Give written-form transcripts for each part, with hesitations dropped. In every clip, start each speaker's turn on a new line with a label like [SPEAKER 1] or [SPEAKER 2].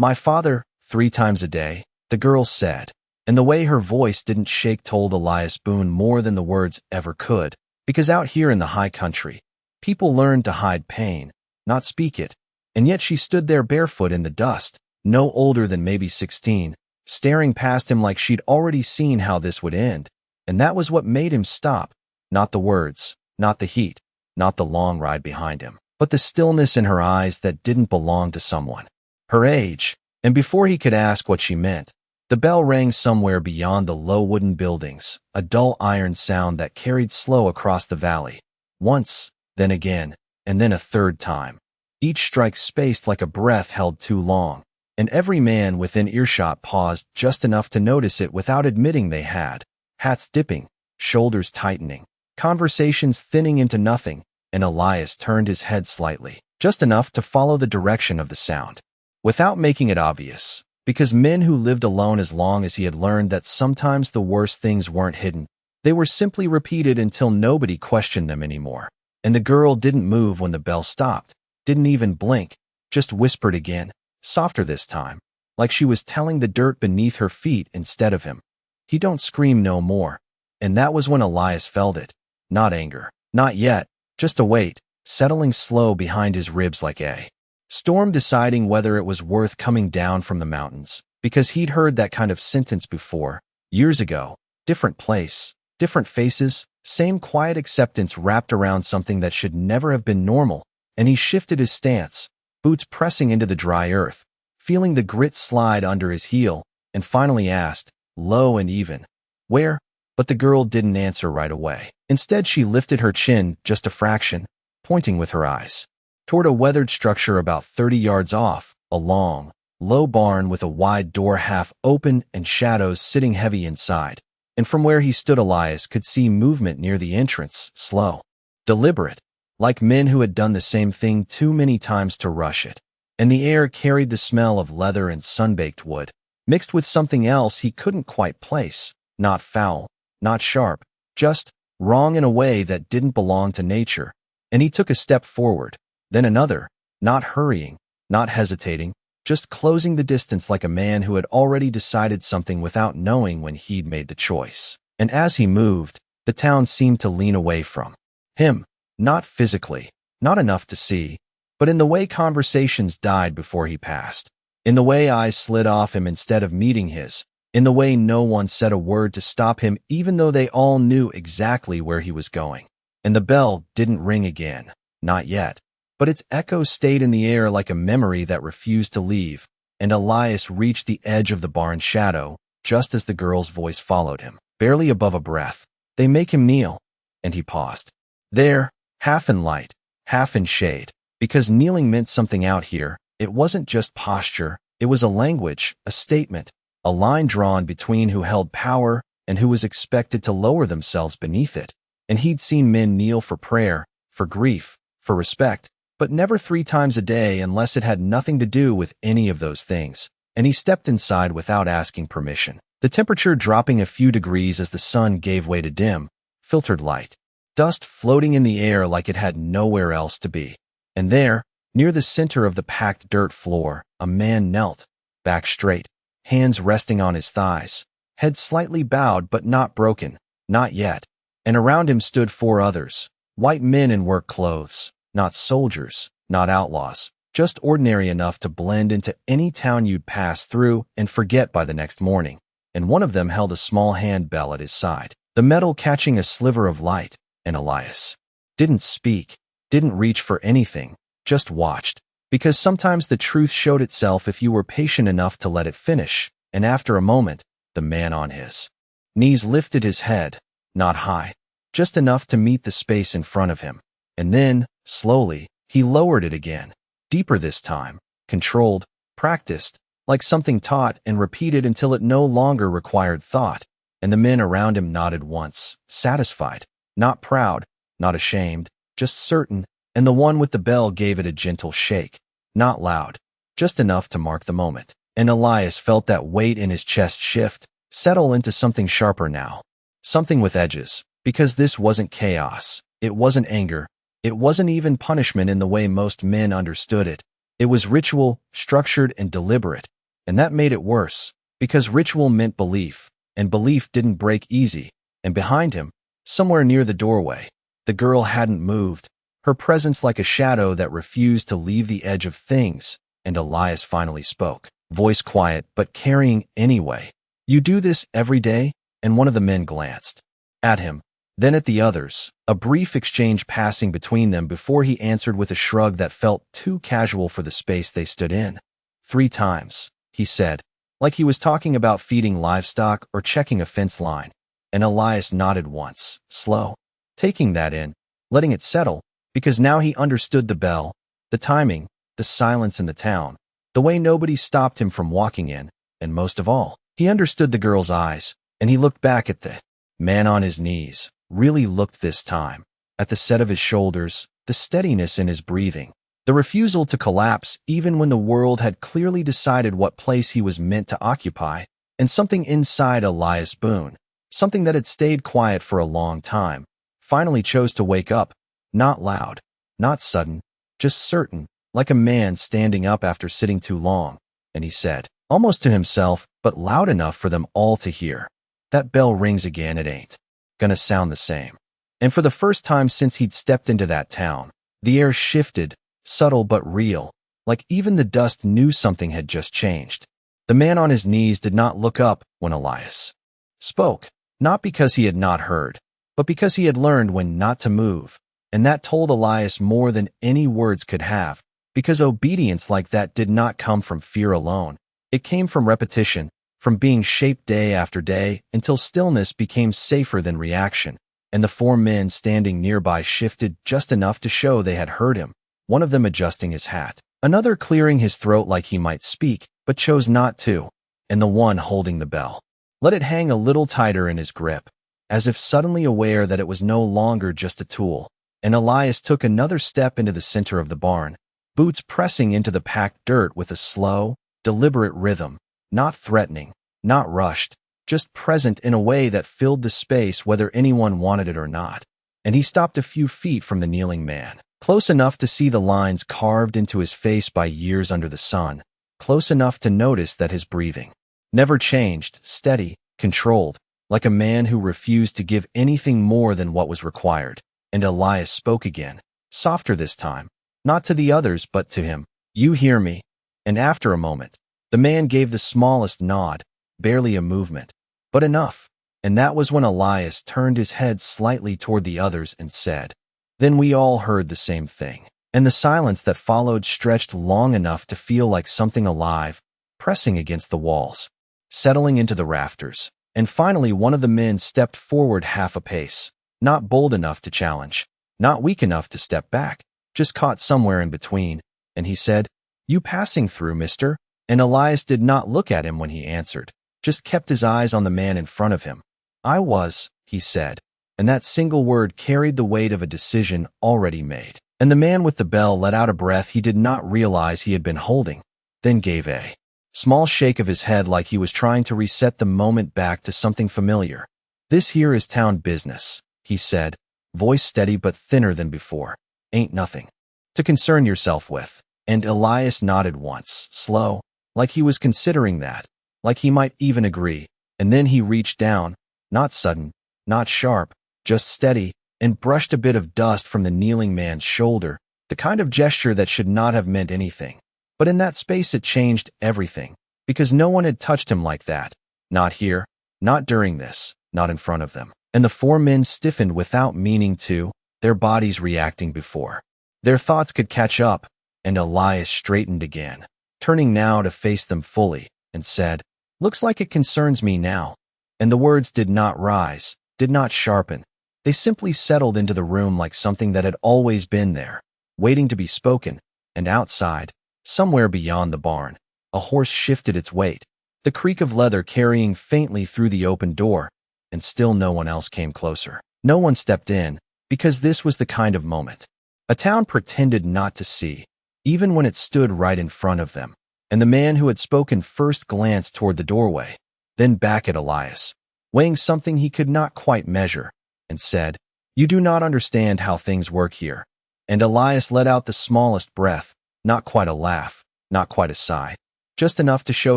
[SPEAKER 1] "My father, 3 times a day," the girl said, and the way her voice didn't shake told Elias Boone more than the words ever could, because out here in the high country, people learn to hide pain, not speak it, and yet she stood there barefoot in the dust, no older than maybe 16, staring past him like she'd already seen how this would end, and that was what made him stop, not the words, not the heat, not the long ride behind him, but the stillness in her eyes that didn't belong to someone her age. And before he could ask what she meant, the bell rang somewhere beyond the low wooden buildings, a dull iron sound that carried slow across the valley. Once, then again, and then a third time. Each strike spaced like a breath held too long, and every man within earshot paused just enough to notice it without admitting they had. Hats dipping, shoulders tightening, conversations thinning into nothing, and Elias turned his head slightly, just enough to follow the direction of the sound, without making it obvious, because men who lived alone as long as he had learned that sometimes the worst things weren't hidden, they were simply repeated until nobody questioned them anymore. And the girl didn't move when the bell stopped, didn't even blink, just whispered again, softer this time, like she was telling the dirt beneath her feet instead of him, "He don't scream no more." And that was when Elias felt it. Not anger, not yet, just a weight, settling slow behind his ribs like a storm deciding whether it was worth coming down from the mountains, because he'd heard that kind of sentence before, years ago. Different place, different faces, same quiet acceptance wrapped around something that should never have been normal, and he shifted his stance, boots pressing into the dry earth, feeling the grit slide under his heel, and finally asked, low and even, "Where?" But the girl didn't answer right away. Instead, she lifted her chin just a fraction, pointing with her eyes toward a weathered structure about 30 yards off, a long, low barn with a wide door half open and shadows sitting heavy inside. And from where he stood, Elias could see movement near the entrance, slow, deliberate, like men who had done the same thing too many times to rush it. And the air carried the smell of leather and sun-baked wood, mixed with something else he couldn't quite place, not foul, not sharp, just wrong in a way that didn't belong to nature. And he took a step forward, then another, not hurrying, not hesitating, just closing the distance like a man who had already decided something without knowing when he'd made the choice. And as he moved, the town seemed to lean away from him, not physically, not enough to see, but in the way conversations died before he passed, in the way eyes slid off him instead of meeting his, in the way no one said a word to stop him even though they all knew exactly where he was going. And the bell didn't ring again, not yet. But its echo stayed in the air like a memory that refused to leave, and Elias reached the edge of the barn's shadow, just as the girl's voice followed him, barely above a breath. "They make him kneel." And he paused. There, half in light, half in shade, because kneeling meant something out here. It wasn't just posture, it was a language, a statement, a line drawn between who held power and who was expected to lower themselves beneath it. And he'd seen men kneel for prayer, for grief, for respect, but never 3 times a day unless it had nothing to do with any of those things. And he stepped inside without asking permission, the temperature dropping a few degrees as the sun gave way to dim, filtered light, dust floating in the air like it had nowhere else to be. And there, near the center of the packed dirt floor, a man knelt, back straight, hands resting on his thighs, head slightly bowed but not broken, not yet. And around him stood 4 others, white men in work clothes. Not soldiers, not outlaws, just ordinary enough to blend into any town you'd pass through and forget by the next morning. And one of them held a small hand bell at his side, the metal catching a sliver of light. And Elias didn't speak, didn't reach for anything, just watched. Because sometimes the truth showed itself if you were patient enough to let it finish. And after a moment, the man on his knees lifted his head, not high, just enough to meet the space in front of him. And then, slowly, he lowered it again, deeper this time, controlled, practiced, like something taught and repeated until it no longer required thought. And the men around him nodded once, satisfied, not proud, not ashamed, just certain. And the one with the bell gave it a gentle shake, not loud, just enough to mark the moment. And Elias felt that weight in his chest shift, settle into something sharper now, something with edges, because this wasn't chaos, it wasn't anger, it wasn't even punishment in the way most men understood it. It was ritual, structured, and deliberate, and that made it worse, because ritual meant belief, and belief didn't break easy. And behind him, somewhere near the doorway, the girl hadn't moved, her presence like a shadow that refused to leave the edge of things, and Elias finally spoke, voice quiet but carrying anyway. "You do this every day?" And one of the men glanced at him, then at the others, a brief exchange passing between them before he answered with a shrug that felt too casual for the space they stood in. "3 times, he said, like he was talking about feeding livestock or checking a fence line. And Elias nodded once, slow, taking that in, letting it settle, because now he understood the bell, the timing, the silence in the town, the way nobody stopped him from walking in, and most of all, he understood the girl's eyes, and he looked back at the man on his knees, really looked this time, at the set of his shoulders, the steadiness in his breathing, the refusal to collapse even when the world had clearly decided what place he was meant to occupy, and something inside Elias Boone, something that had stayed quiet for a long time, finally chose to wake up, not loud, not sudden, just certain, like a man standing up after sitting too long, and he said, almost to himself, but loud enough for them all to hear, "That bell rings again, it ain't gonna sound the same." And for the first time since he'd stepped into that town, the air shifted, subtle but real, like even the dust knew something had just changed. The man on his knees did not look up when Elias spoke, not because he had not heard, but because he had learned when not to move, and that told Elias more than any words could have, because obedience like that did not come from fear alone. It came from repetition, from being shaped day after day until stillness became safer than reaction, and the 4 men standing nearby shifted just enough to show they had heard him, one of them adjusting his hat, another clearing his throat like he might speak, but chose not to, and the one holding the bell let it hang a little tighter in his grip, as if suddenly aware that it was no longer just a tool. And Elias took another step into the center of the barn, boots pressing into the packed dirt with a slow, deliberate rhythm, not threatening, not rushed, just present in a way that filled the space whether anyone wanted it or not. And he stopped a few feet from the kneeling man, close enough to see the lines carved into his face by years under the sun, close enough to notice that his breathing never changed, steady, controlled, like a man who refused to give anything more than what was required. And Elias spoke again, softer this time, not to the others but to him. "You hear me?" And after a moment, the man gave the smallest nod, barely a movement, but enough. And that was when Elias turned his head slightly toward the others and said, "Then we all heard the same thing." And the silence that followed stretched long enough to feel like something alive, pressing against the walls, settling into the rafters. And finally one of the men stepped forward half a pace, not bold enough to challenge, not weak enough to step back, just caught somewhere in between, and he said, "You passing through, mister?" And Elias did not look at him when he answered, just kept his eyes on the man in front of him. "I was," he said, and that single word carried the weight of a decision already made. And the man with the bell let out a breath he did not realize he had been holding, then gave a small shake of his head like he was trying to reset the moment back to something familiar. "This here is town business," he said, voice steady but thinner than before. "Ain't nothing to concern yourself with." And Elias nodded once, slow, like he was considering that, like he might even agree, and then he reached down, not sudden, not sharp, just steady, and brushed a bit of dust from the kneeling man's shoulder, the kind of gesture that should not have meant anything. But in that space it changed everything, because no one had touched him like that, not here, not during this, not in front of them. And the 4 men stiffened without meaning to, their bodies reacting before their thoughts could catch up, and Elias straightened again, turning now to face them fully, and said, "Looks like it concerns me now." And the words did not rise, did not sharpen. They simply settled into the room like something that had always been there, waiting to be spoken. And outside, somewhere beyond the barn, a horse shifted its weight, the creak of leather carrying faintly through the open door, and still no one else came closer. No one stepped in, because this was the kind of moment a town pretended not to see, even when it stood right in front of them. And the man who had spoken first glanced toward the doorway, then back at Elias, weighing something he could not quite measure, and said, "You do not understand how things work here." And Elias let out the smallest breath, Not quite a laugh, not quite a sigh. Just enough to show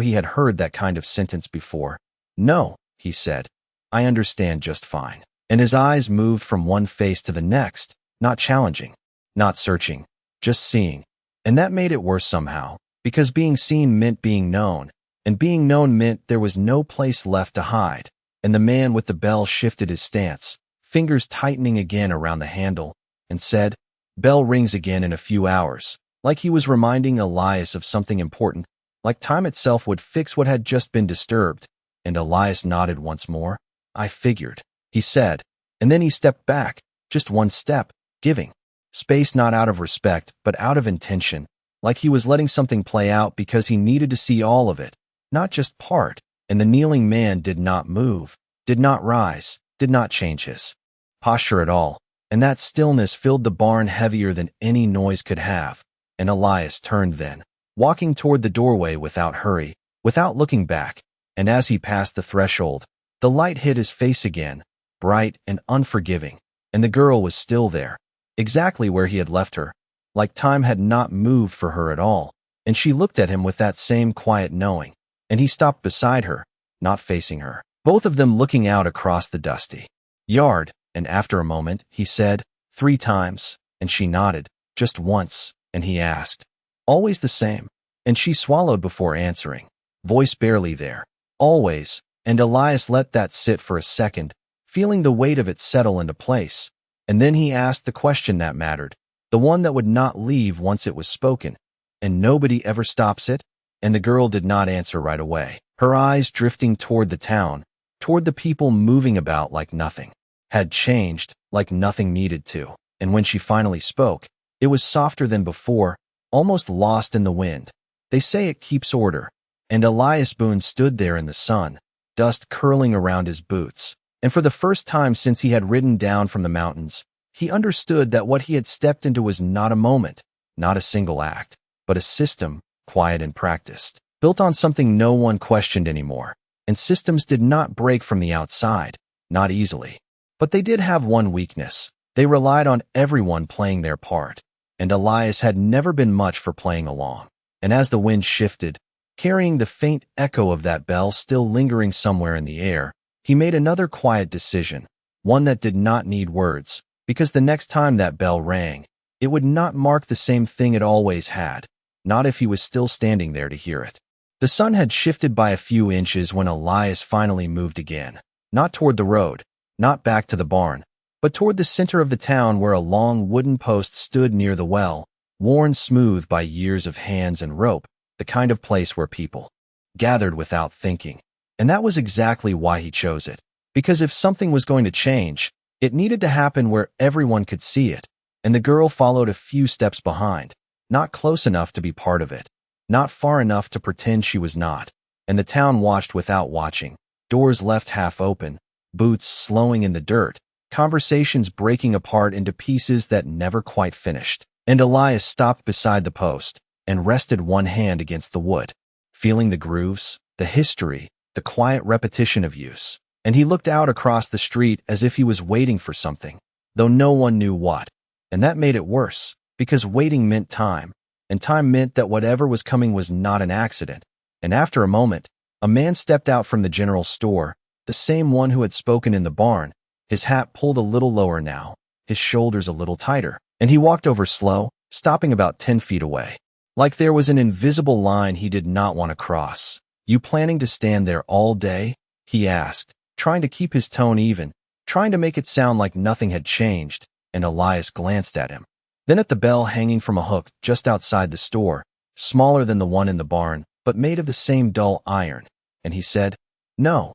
[SPEAKER 1] he had heard that kind of sentence before. "No," he said. "I understand just fine." And his eyes moved from one face to the next, not challenging, not searching, just seeing. And that made it worse somehow, because being seen meant being known, and being known meant there was no place left to hide. And the man with the bell shifted his stance, fingers tightening again around the handle, and said, "Bell rings again in a few hours," like he was reminding Elias of something important, like time itself would fix what had just been disturbed. And Elias nodded once more. "I figured," he said, and then he stepped back, just one step, giving space not out of respect, but out of intention, like he was letting something play out because he needed to see all of it, not just part. And the kneeling man did not move, did not rise, did not change his posture at all, and that stillness filled the barn heavier than any noise could have. And Elias turned then, walking toward the doorway without hurry, without looking back, and as he passed the threshold, the light hit his face again, bright and unforgiving, and the girl was still there, exactly where he had left her, like time had not moved for her at all, and she looked at him with that same quiet knowing, and he stopped beside her, not facing her, both of them looking out across the dusty yard, and after a moment, he said, "3 times," and she nodded, "Just once," and he asked, "Always the same?" And she swallowed before answering, voice barely there, "Always," and Elias let that sit for a second, feeling the weight of it settle into place, and then he asked the question that mattered, the one that would not leave once it was spoken, "And nobody ever stops it?" And the girl did not answer right away, her eyes drifting toward the town, toward the people moving about like nothing had changed, like nothing needed to. And when she finally spoke, it was softer than before, almost lost in the wind. "They say it keeps order." And Elias Boone stood there in the sun, dust curling around his boots, and for the first time since he had ridden down from the mountains, he understood that what he had stepped into was not a moment, not a single act, but a system, quiet and practiced, built on something no one questioned anymore. And systems did not break from the outside, not easily. But they did have one weakness. They relied on everyone playing their part, and Elias had never been much for playing along. And as the wind shifted, carrying the faint echo of that bell still lingering somewhere in the air, he made another quiet decision, one that did not need words, because the next time that bell rang, it would not mark the same thing it always had, not if he was still standing there to hear it. The sun had shifted by a few inches when Elias finally moved again, not toward the road, not back to the barn, but toward the center of the town where a long wooden post stood near the well, worn smooth by years of hands and rope, the kind of place where people gathered without thinking. And that was exactly why he chose it, because if something was going to change, it needed to happen where everyone could see it, and the girl followed a few steps behind, not close enough to be part of it, not far enough to pretend she was not, and the town watched without watching, doors left half open, boots slowing in the dirt, conversations breaking apart into pieces that never quite finished. And Elias stopped beside the post and rested one hand against the wood, feeling the grooves, the history, the quiet repetition of use. And he looked out across the street as if he was waiting for something, though no one knew what. And that made it worse, because waiting meant time, and time meant that whatever was coming was not an accident. And after a moment, a man stepped out from the general store, the same one who had spoken in the barn, his hat pulled a little lower now, his shoulders a little tighter, and he walked over slow, stopping about 10 feet away. Like there was an invisible line he did not want to cross. "You planning to stand there all day?" he asked, trying to keep his tone even, trying to make it sound like nothing had changed, and Elias glanced at him. Then at the bell hanging from a hook just outside the store, smaller than the one in the barn, but made of the same dull iron, and he said, "No.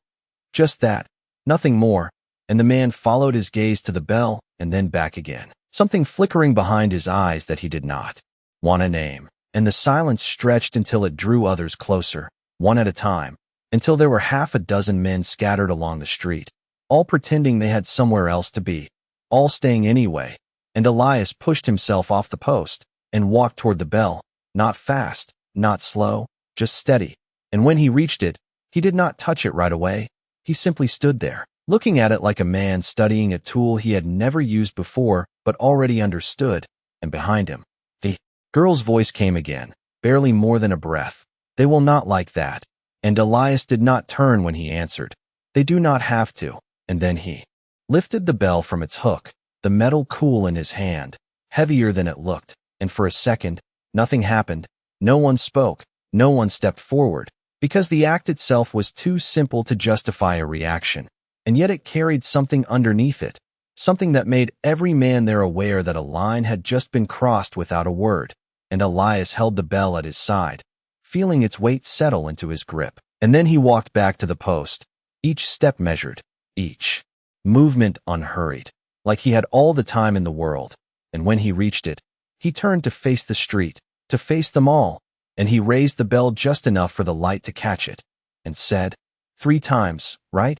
[SPEAKER 1] Just that. Nothing more." And the man followed his gaze to the bell and then back again, something flickering behind his eyes that he did not want to name. And the silence stretched until it drew others closer, one at a time, until there were half a dozen men scattered along the street, all pretending they had somewhere else to be, all staying anyway. And Elias pushed himself off the post and walked toward the bell, not fast, not slow, just steady. And when he reached it, he did not touch it right away. He simply stood there, looking at it like a man studying a tool he had never used before but already understood, and behind him, the Girl's voice came again, barely more than a breath. They will not like that. And Elias did not turn when he answered. They do not have to. And then he lifted the bell from its hook, the metal cool in his hand, heavier than it looked, and for a second, nothing happened. No one spoke, no one stepped forward, because the act itself was too simple to justify a reaction, and yet it carried something underneath it, something that made every man there aware that a line had just been crossed without a word, and Elias held the bell at his side, feeling its weight settle into his grip. And then he walked back to the post, each step measured, each movement unhurried, like he had all the time in the world. And when he reached it, he turned to face the street, to face them all, and he raised the bell just enough for the light to catch it, and said, 3 times, right?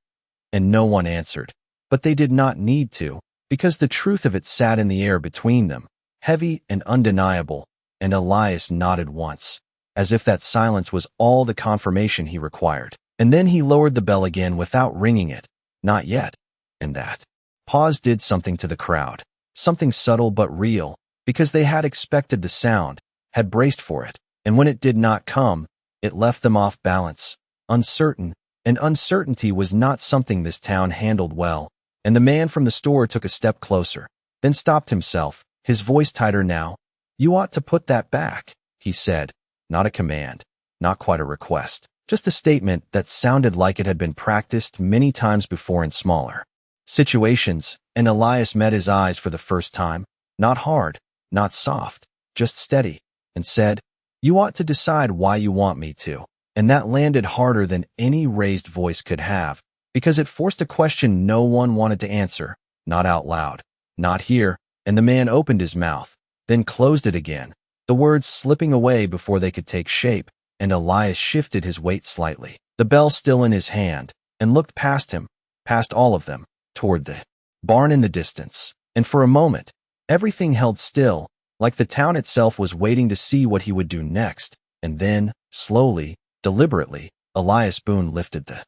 [SPEAKER 1] And no one answered. But they did not need to, because the truth of it sat in the air between them, heavy and undeniable, and Elias nodded once, as if that silence was all the confirmation he required. And then he lowered the bell again without ringing it. Not yet. And that pause did something to the crowd, something subtle but real, because they had expected the sound, had braced for it, and when it did not come, it left them off balance, uncertain, and uncertainty was not something this town handled well. And the man from the store took a step closer, then stopped himself, his voice tighter now. You ought to put that back, he said, not a command, not quite a request, just a statement that sounded like it had been practiced many times before in smaller situations. And Elias met his eyes for the first time, not hard, not soft, just steady, and said, You ought to decide why you want me to. And that landed harder than any raised voice could have, because it forced a question no one wanted to answer, not out loud, not here. And the man opened his mouth, then closed it again, the words slipping away before they could take shape, and Elias shifted his weight slightly, the bell still in his hand, and looked past him, past all of them, toward the barn in the distance. And for a moment, everything held still, like the town itself was waiting to see what he would do next. And then, slowly, deliberately, Elias Boone lifted the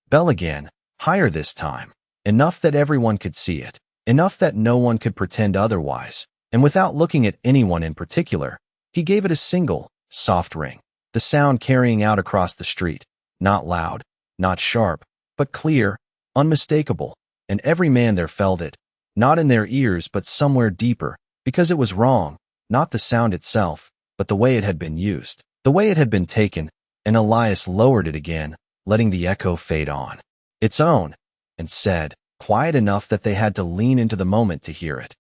[SPEAKER 1] bell again, higher this time, enough that everyone could see it, enough that no one could pretend otherwise, and without looking at anyone in particular, he gave it a single, soft ring, the sound carrying out across the street, not loud, not sharp, but clear, unmistakable, and every man there felt it, not in their ears but somewhere deeper, because it was wrong, not the sound itself, but the way it had been used, the way it had been taken. And Elias lowered it again, letting the echo fade on its own, and said, quiet enough that they had to lean into the moment to hear it.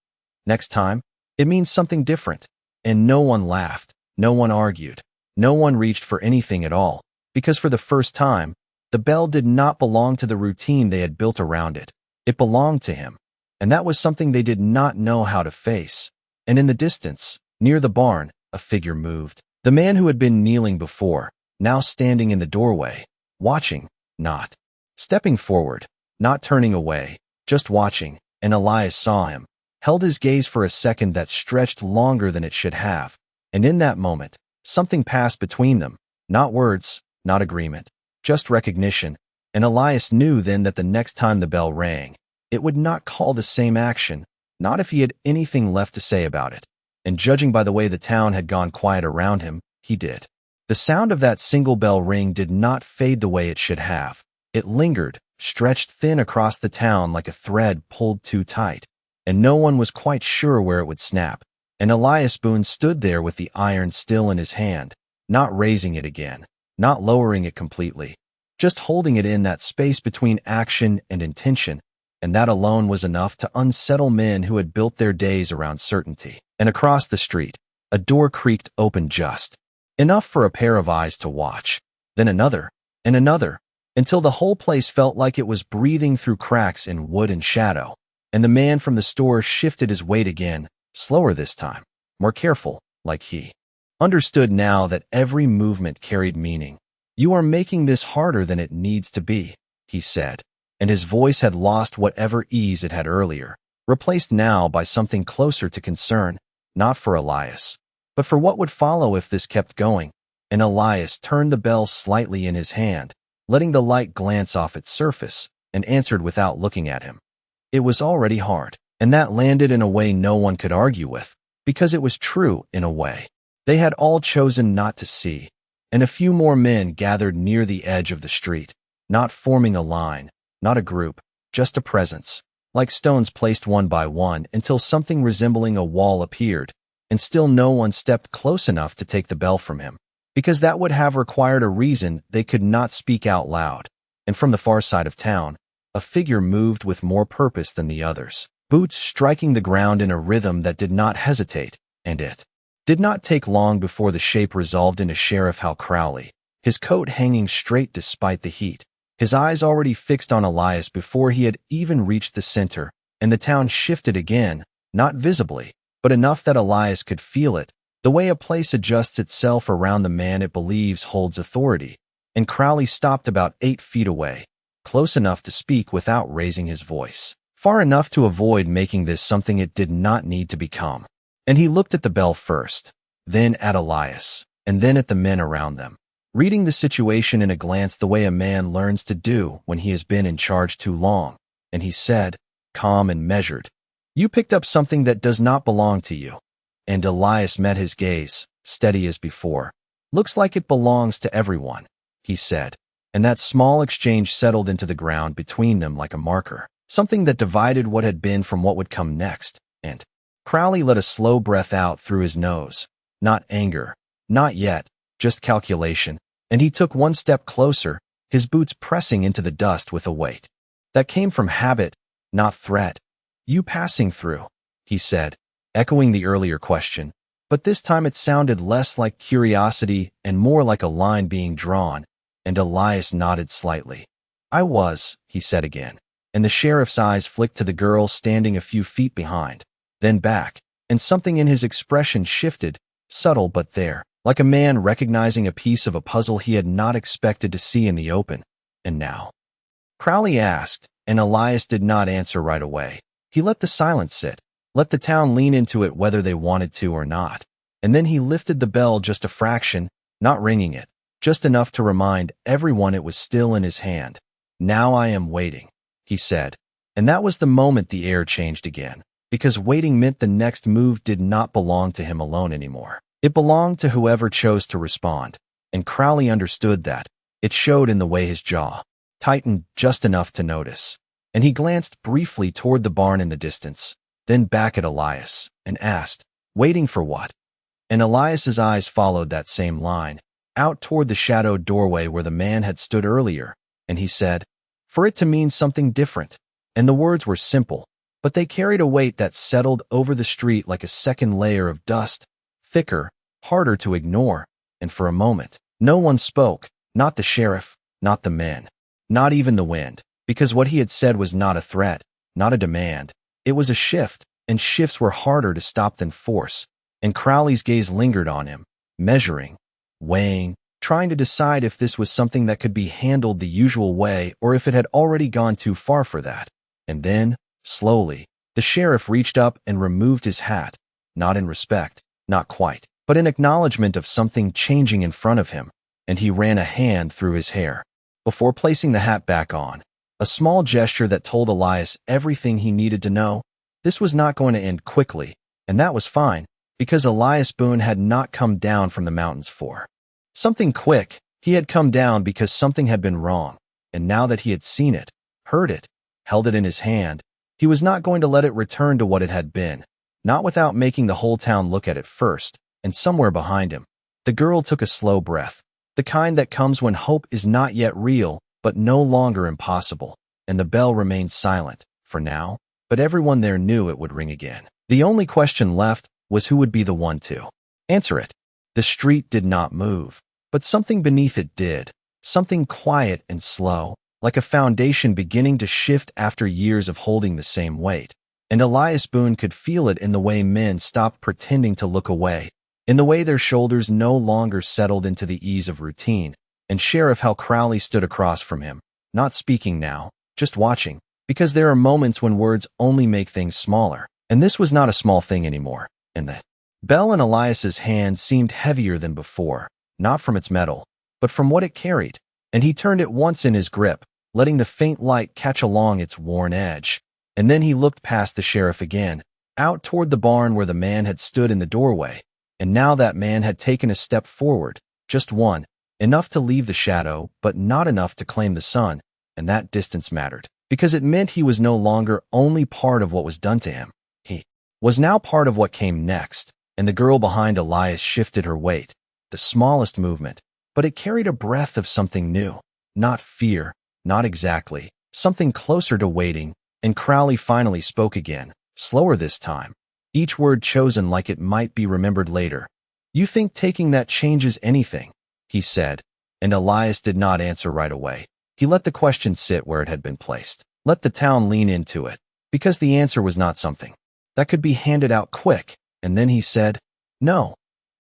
[SPEAKER 1] Next time, it means something different. And no one laughed, no one argued, no one reached for anything at all, because for the first time, the bell did not belong to the routine they had built around it. It belonged to him, and that was something they did not know how to face. And in the distance, near the barn, a figure moved. The man who had been kneeling before, now standing in the doorway, watching, not stepping forward, not turning away, just watching. And Elias saw him, held his gaze for a second that stretched longer than it should have. And in that moment, something passed between them, not words, not agreement, just recognition. And Elias knew then that the next time the bell rang, it would not call the same action, not if he had anything left to say about it. And judging by the way the town had gone quiet around him, he did. The sound of that single bell ring did not fade the way it should have. It lingered, stretched thin across the town like a thread pulled too tight, and no one was quite sure where it would snap. And Elias Boone stood there with the iron still in his hand, not raising it again, not lowering it completely, just holding it in that space between action and intention, and that alone was enough to unsettle men who had built their days around certainty. And across the street, a door creaked open just enough for a pair of eyes to watch, then another, and another, until the whole place felt like it was breathing through cracks in wood and shadow. And the man from the store shifted his weight again, slower this time, more careful, like he understood now that every movement carried meaning. You are making this harder than it needs to be, he said, and his voice had lost whatever ease it had earlier, replaced now by something closer to concern, not for Elias, but for what would follow if this kept going. And Elias turned the bell slightly in his hand, letting the light glance off its surface, and answered without looking at him. It was already hard, and that landed in a way no one could argue with, because it was true in a way. They had all chosen not to see, and a few more men gathered near the edge of the street, not forming a line, not a group, just a presence, like stones placed one by one until something resembling a wall appeared, and still no one stepped close enough to take the bell from him, because that would have required a reason they could not speak out loud. And from the far side of town, a figure moved with more purpose than the others, boots striking the ground in a rhythm that did not hesitate, and it did not take long before the shape resolved into Sheriff Hal Crowley, his coat hanging straight despite the heat, his eyes already fixed on Elias before he had even reached the center, and the town shifted again, not visibly, but enough that Elias could feel it, the way a place adjusts itself around the man it believes holds authority. And Crowley stopped about 8 feet away, close enough to speak without raising his voice, far enough to avoid making this something it did not need to become. And he looked at the bell first, then at Elias, and then at the men around them, reading the situation in a glance the way a man learns to do when he has been in charge too long. And he said, calm and measured, "You picked up something that does not belong to you." And Elias met his gaze, steady as before. "Looks like it belongs to everyone," he said, and that small exchange settled into the ground between them like a marker, something that divided what had been from what would come next. And Crowley let a slow breath out through his nose. Not anger, not yet, just calculation, and he took one step closer, his boots pressing into the dust with a weight that came from habit, not threat. "You passing through," he said, echoing the earlier question, but this time it sounded less like curiosity and more like a line being drawn, and Elias nodded slightly. "I was," he said again, and the sheriff's eyes flicked to the girl standing a few feet behind, then back, and something in his expression shifted, subtle but there, like a man recognizing a piece of a puzzle he had not expected to see in the open. "And now?" Crowley asked, and Elias did not answer right away. He let the silence sit, let the town lean into it whether they wanted to or not, and then he lifted the bell just a fraction, not ringing it, just enough to remind everyone it was still in his hand. "Now I am waiting," he said, and that was the moment the air changed again, because waiting meant the next move did not belong to him alone anymore. It belonged to whoever chose to respond, and Crowley understood that. It showed in the way his jaw tightened just enough to notice, and he glanced briefly toward the barn in the distance, then back at Elias, and asked, "Waiting for what?" And Elias's eyes followed that same line, out toward the shadowed doorway where the man had stood earlier, and he said, "For it to mean something different." And the words were simple, but they carried a weight that settled over the street like a second layer of dust, thicker, harder to ignore, and for a moment, no one spoke, not the sheriff, not the men, not even the wind, because what he had said was not a threat, not a demand. It was a shift, and shifts were harder to stop than force, and Crowley's gaze lingered on him, measuring, weighing, trying to decide if this was something that could be handled the usual way or if it had already gone too far for that. And then, slowly, the sheriff reached up and removed his hat, not in respect, not quite, but in acknowledgement of something changing in front of him, and he ran a hand through his hair, before placing the hat back on, a small gesture that told Elias everything he needed to know. This was not going to end quickly, and that was fine, because Elias Boone had not come down from the mountains for something quick. He had come down because something had been wrong, and now that he had seen it, heard it, held it in his hand, he was not going to let it return to what it had been, not without making the whole town look at it first. And somewhere behind him, the girl took a slow breath, the kind that comes when hope is not yet real, but no longer impossible, and the bell remained silent, for now, but everyone there knew it would ring again. The only question left was who would be the one to answer it. The street did not move, but something beneath it did, something quiet and slow, like a foundation beginning to shift after years of holding the same weight. And Elias Boone could feel it in the way men stopped pretending to look away, in the way their shoulders no longer settled into the ease of routine, and Sheriff Hal Crowley stood across from him, not speaking now, just watching, because there are moments when words only make things smaller, and this was not a small thing anymore, and the bell in Elias's hand seemed heavier than before, not from its metal, but from what it carried, and he turned it once in his grip, letting the faint light catch along its worn edge, and then he looked past the sheriff again, out toward the barn where the man had stood in the doorway, And now that man had taken a step forward, just one, enough to leave the shadow, but not enough to claim the sun, and that distance mattered, because it meant he was no longer only part of what was done to him. He was now part of what came next, and the girl behind Elias shifted her weight, the smallest movement, but it carried a breath of something new. Not fear, not exactly, something closer to waiting, and Crowley finally spoke again, slower this time, each word chosen like it might be remembered later. "You think taking that changes anything?" he said, and Elias did not answer right away. He let the question sit where it had been placed, let the town lean into it, because the answer was not something that could be handed out quick, and then he said, "No."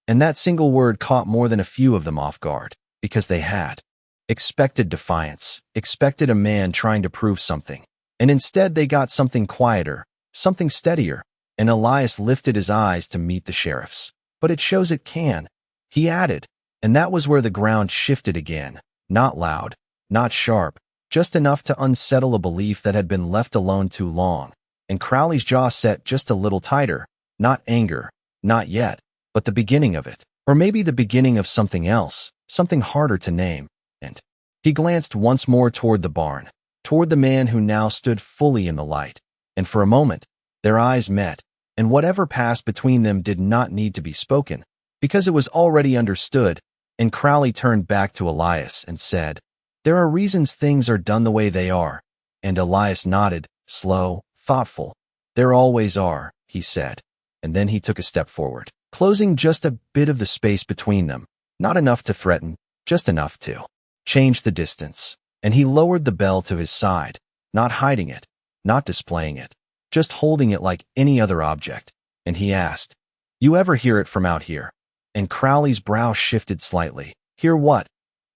[SPEAKER 1] And that single word caught more than a few of them off guard, because they had expected defiance, expected a man trying to prove something, and instead they got something quieter, something steadier, and Elias lifted his eyes to meet the sheriff's. "But it shows it can," he added, and that was where the ground shifted again, not loud, not sharp, just enough to unsettle a belief that had been left alone too long, and Crowley's jaw set just a little tighter, not anger, not yet, but the beginning of it, or maybe the beginning of something else, something harder to name. And he glanced once more toward the barn, toward the man who now stood fully in the light, and for a moment, their eyes met, and whatever passed between them did not need to be spoken, because it was already understood, and Crowley turned back to Elias and said, "There are reasons things are done the way they are," and Elias nodded, slow, thoughtful. "There always are," he said, and then he took a step forward, closing just a bit of the space between them, not enough to threaten, just enough to change the distance, and he lowered the bell to his side, not hiding it, not displaying it, just holding it like any other object, and he asked, "You ever hear it from out here?" And Crowley's brow shifted slightly. "Hear what?"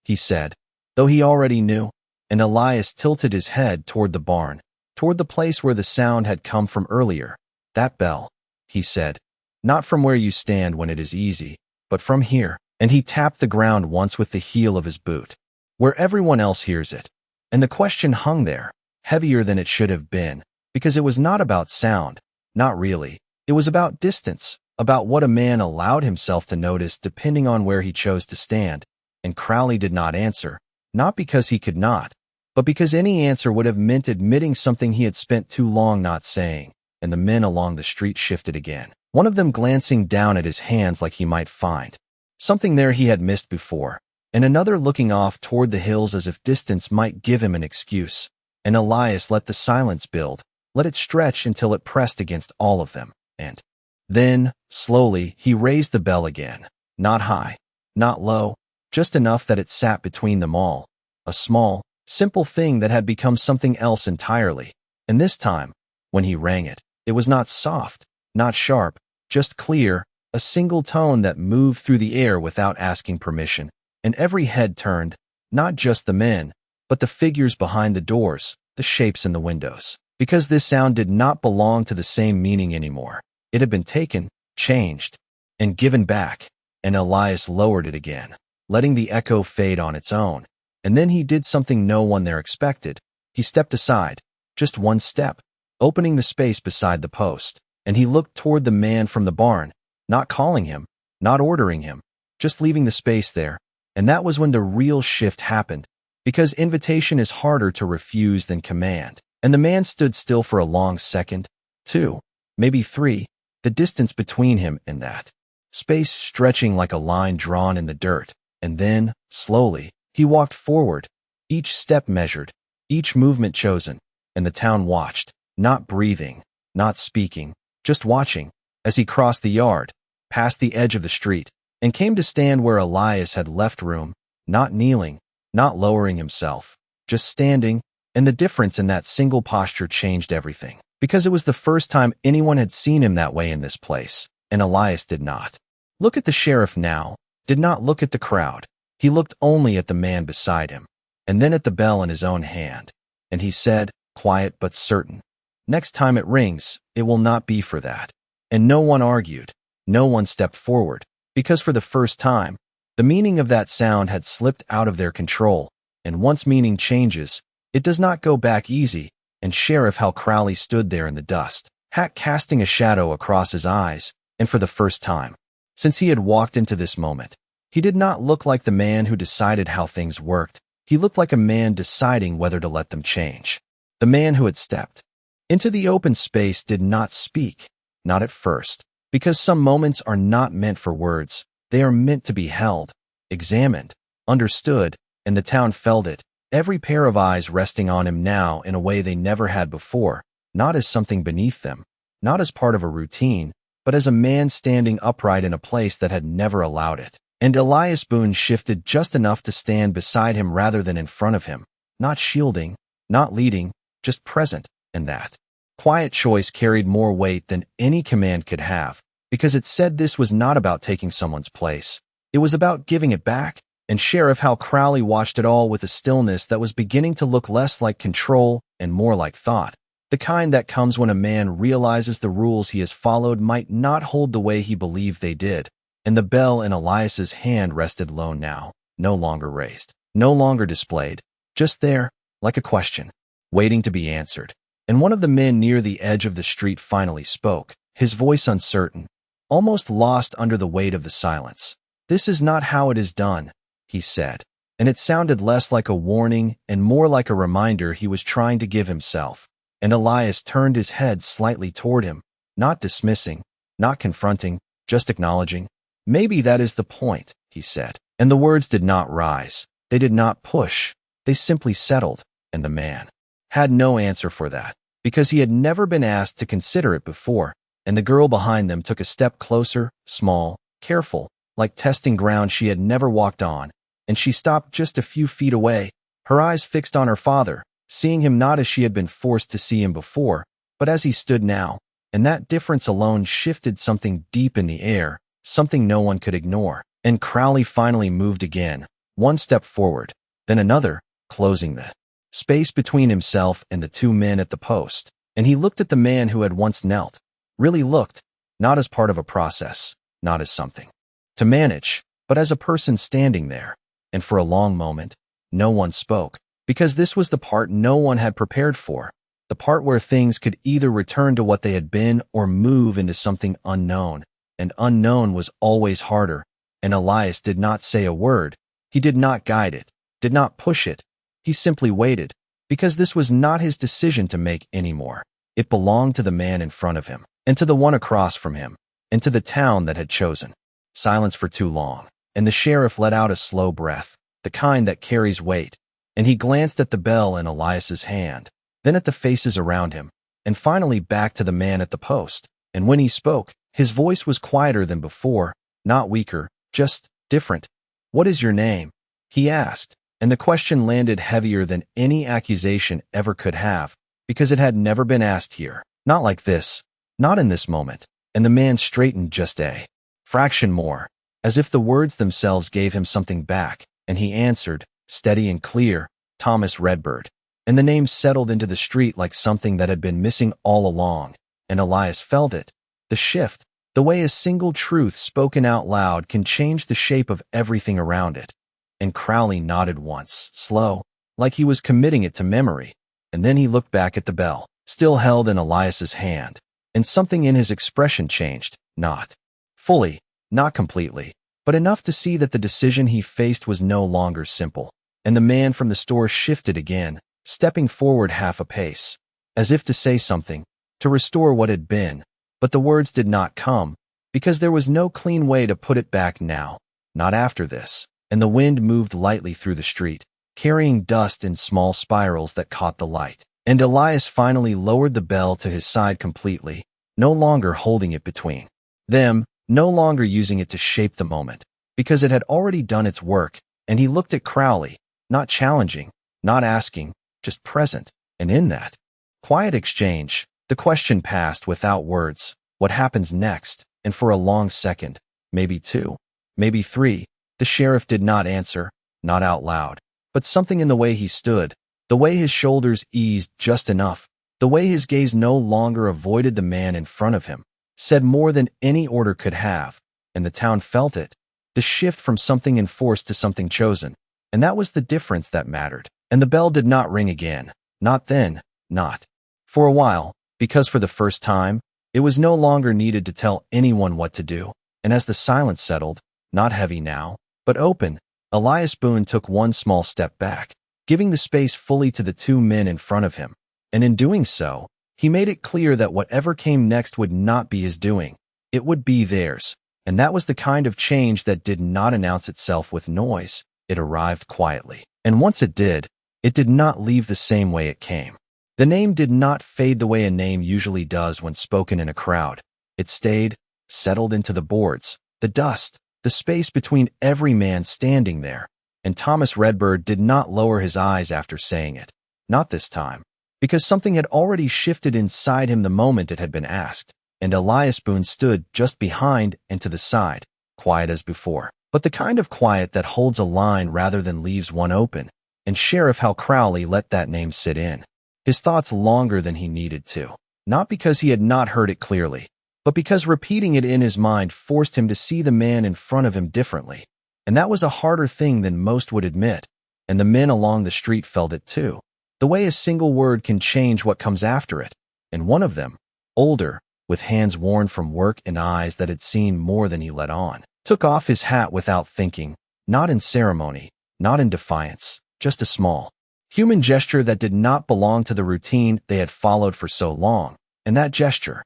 [SPEAKER 1] he said, though he already knew, and Elias tilted his head toward the barn, toward the place where the sound had come from earlier. "That bell," he said, "not from where you stand when it is easy, but from here," and he tapped the ground once with the heel of his boot, "where everyone else hears it." And the question hung there, heavier than it should have been, because it was not about sound, not really. It was about distance, about what a man allowed himself to notice depending on where he chose to stand, and Crowley did not answer, not because he could not, but because any answer would have meant admitting something he had spent too long not saying, and the men along the street shifted again, one of them glancing down at his hands like he might find something there he had missed before, and another looking off toward the hills as if distance might give him an excuse, and Elias let the silence build, let it stretch until it pressed against all of them, and then, slowly, he raised the bell again, not high, not low, just enough that it sat between them all, a small, simple thing that had become something else entirely, and this time, when he rang it, it was not soft, not sharp, just clear, a single tone that moved through the air without asking permission, and every head turned, not just the men, but the figures behind the doors, the shapes in the windows, because this sound did not belong to the same meaning anymore. It had been taken, changed, and given back, and Elias lowered it again, letting the echo fade on its own, and then he did something no one there expected. He stepped aside, just one step, opening the space beside the post, and he looked toward the man from the barn, not calling him, not ordering him, just leaving the space there, and that was when the real shift happened, because invitation is harder to refuse than command, and the man stood still for a long second, 2, maybe 3, the distance between him and that space stretching like a line drawn in the dirt, and then, slowly, he walked forward, each step measured, each movement chosen, and the town watched, not breathing, not speaking, just watching, as he crossed the yard, past the edge of the street, and came to stand where Elias had left room, not kneeling, not lowering himself, just standing, and the difference in that single posture changed everything, because it was the first time anyone had seen him that way in this place, and Elias did not look at the sheriff now, did not look at the crowd. He looked only at the man beside him, and then at the bell in his own hand, and he said, quiet but certain, "Next time it rings, it will not be for that." And no one argued, no one stepped forward, because for the first time, the meaning of that sound had slipped out of their control, and once meaning changes, it does not go back easy, and Sheriff Hal Crowley stood there in the dust, hat casting a shadow across his eyes, and for the first time, Since he had walked into this moment, he did not look like the man who decided how things worked. He looked like a man deciding whether to let them change. The man who had stepped into the open space did not speak, not at first, because some moments are not meant for words. They are meant to be held, examined, understood, and the town felt it, every pair of eyes resting on him now in a way they never had before, not as something beneath them, not as part of a routine, but as a man standing upright in a place that had never allowed it. And Elias Boone shifted just enough to stand beside him rather than in front of him, not shielding, not leading, just present, and that quiet choice carried more weight than any command could have, because it said this was not about taking someone's place. It was about giving it back. And Sheriff Hal Crowley watched it all with a stillness that was beginning to look less like control and more like thought, the kind that comes when a man realizes the rules he has followed might not hold the way he believed they did. And the bell in Elias's hand rested low now, no longer raised, no longer displayed, just there, like a question, waiting to be answered. And one of the men near the edge of the street finally spoke, his voice uncertain, almost lost under the weight of the silence. "This is not how it is done," he said, and it sounded less like a warning and more like a reminder he was trying to give himself. And Elias turned his head slightly toward him, not dismissing, not confronting, just acknowledging. "Maybe that is the point," he said. And the words did not rise. They did not push. They simply settled, and the man had no answer for that, because he had never been asked to consider it before. And the girl behind them took a step closer, small, careful, like testing ground she had never walked on, and she stopped just a few feet away, her eyes fixed on her father, seeing him not as she had been forced to see him before, but as he stood now, and that difference alone shifted something deep in the air, something no one could ignore. And Crowley finally moved again, one step forward, then another, closing the space between himself and the two men at the post. And he looked at the man who had once knelt, really looked, not as part of a process, not as something to manage, but as a person standing there. And for a long moment, no one spoke, because this was the part no one had prepared for, the part where things could either return to what they had been or move into something unknown. And unknown was always harder. And Elias did not say a word. He did not guide it, did not push it. He simply waited, because this was not his decision to make anymore. It belonged to the man in front of him, and to the one across from him, and to the town that had chosen silence for too long. And the sheriff let out a slow breath, the kind that carries weight, and he glanced at the bell in Elias's hand, then at the faces around him, and finally back to the man at the post. And when he spoke, his voice was quieter than before, not weaker, just different. "What is your name?" he asked, and the question landed heavier than any accusation ever could have, because it had never been asked here, not like this, not in this moment. And the man straightened just a fraction more, as if the words themselves gave him something back, and he answered, steady and clear, "Thomas Redbird." And the name settled into the street like something that had been missing all along, and Elias felt it, the shift, the way a single truth spoken out loud can change the shape of everything around it. And Crowley nodded once, slow, like he was committing it to memory, and then he looked back at the bell, still held in Elias's hand, and something in his expression changed, not fully, not completely, but enough to see that the decision he faced was no longer simple. And the man from the store shifted again, stepping forward half a pace, as if to say something, to restore what had been, but the words did not come, because there was no clean way to put it back now, not after this. And the wind moved lightly through the street, carrying dust in small spirals that caught the light. And Elias finally lowered the bell to his side completely, no longer holding it between them, no longer using it to shape the moment, because it had already done its work. And he looked at Crowley, not challenging, not asking, just present. And in that quiet exchange, the question passed without words, what happens next? And for a long second, maybe two, maybe three, the sheriff did not answer, not out loud, but something in the way he stood, the way his shoulders eased just enough, the way his gaze no longer avoided the man in front of him, said more than any order could have. And the town felt it, the shift from something enforced to something chosen. And that was the difference that mattered. And the bell did not ring again, not then, not for a while, because for the first time, it was no longer needed to tell anyone what to do. And as the silence settled, not heavy now, but open, Elias Boone took one small step back, giving the space fully to the two men in front of him. And in doing so, he made it clear that whatever came next would not be his doing. It would be theirs. And that was the kind of change that did not announce itself with noise. It arrived quietly. And once it did not leave the same way it came. The name did not fade the way a name usually does when spoken in a crowd. It stayed, settled into the boards, the dust, the space between every man standing there. And Thomas Redbird did not lower his eyes after saying it. Not this time. Because something had already shifted inside him the moment it had been asked. And Elias Boone stood just behind and to the side, quiet as before. But the kind of quiet that holds a line rather than leaves one open. And Sheriff Hal Crowley let that name sit in his thoughts longer than he needed to. Not because he had not heard it clearly, but because repeating it in his mind forced him to see the man in front of him differently. And that was a harder thing than most would admit. And the men along the street felt it too. The way a single word can change what comes after it. And one of them, older, with hands worn from work and eyes that had seen more than he let on, took off his hat without thinking, not in ceremony, not in defiance, just a small, human gesture that did not belong to the routine they had followed for so long. And that gesture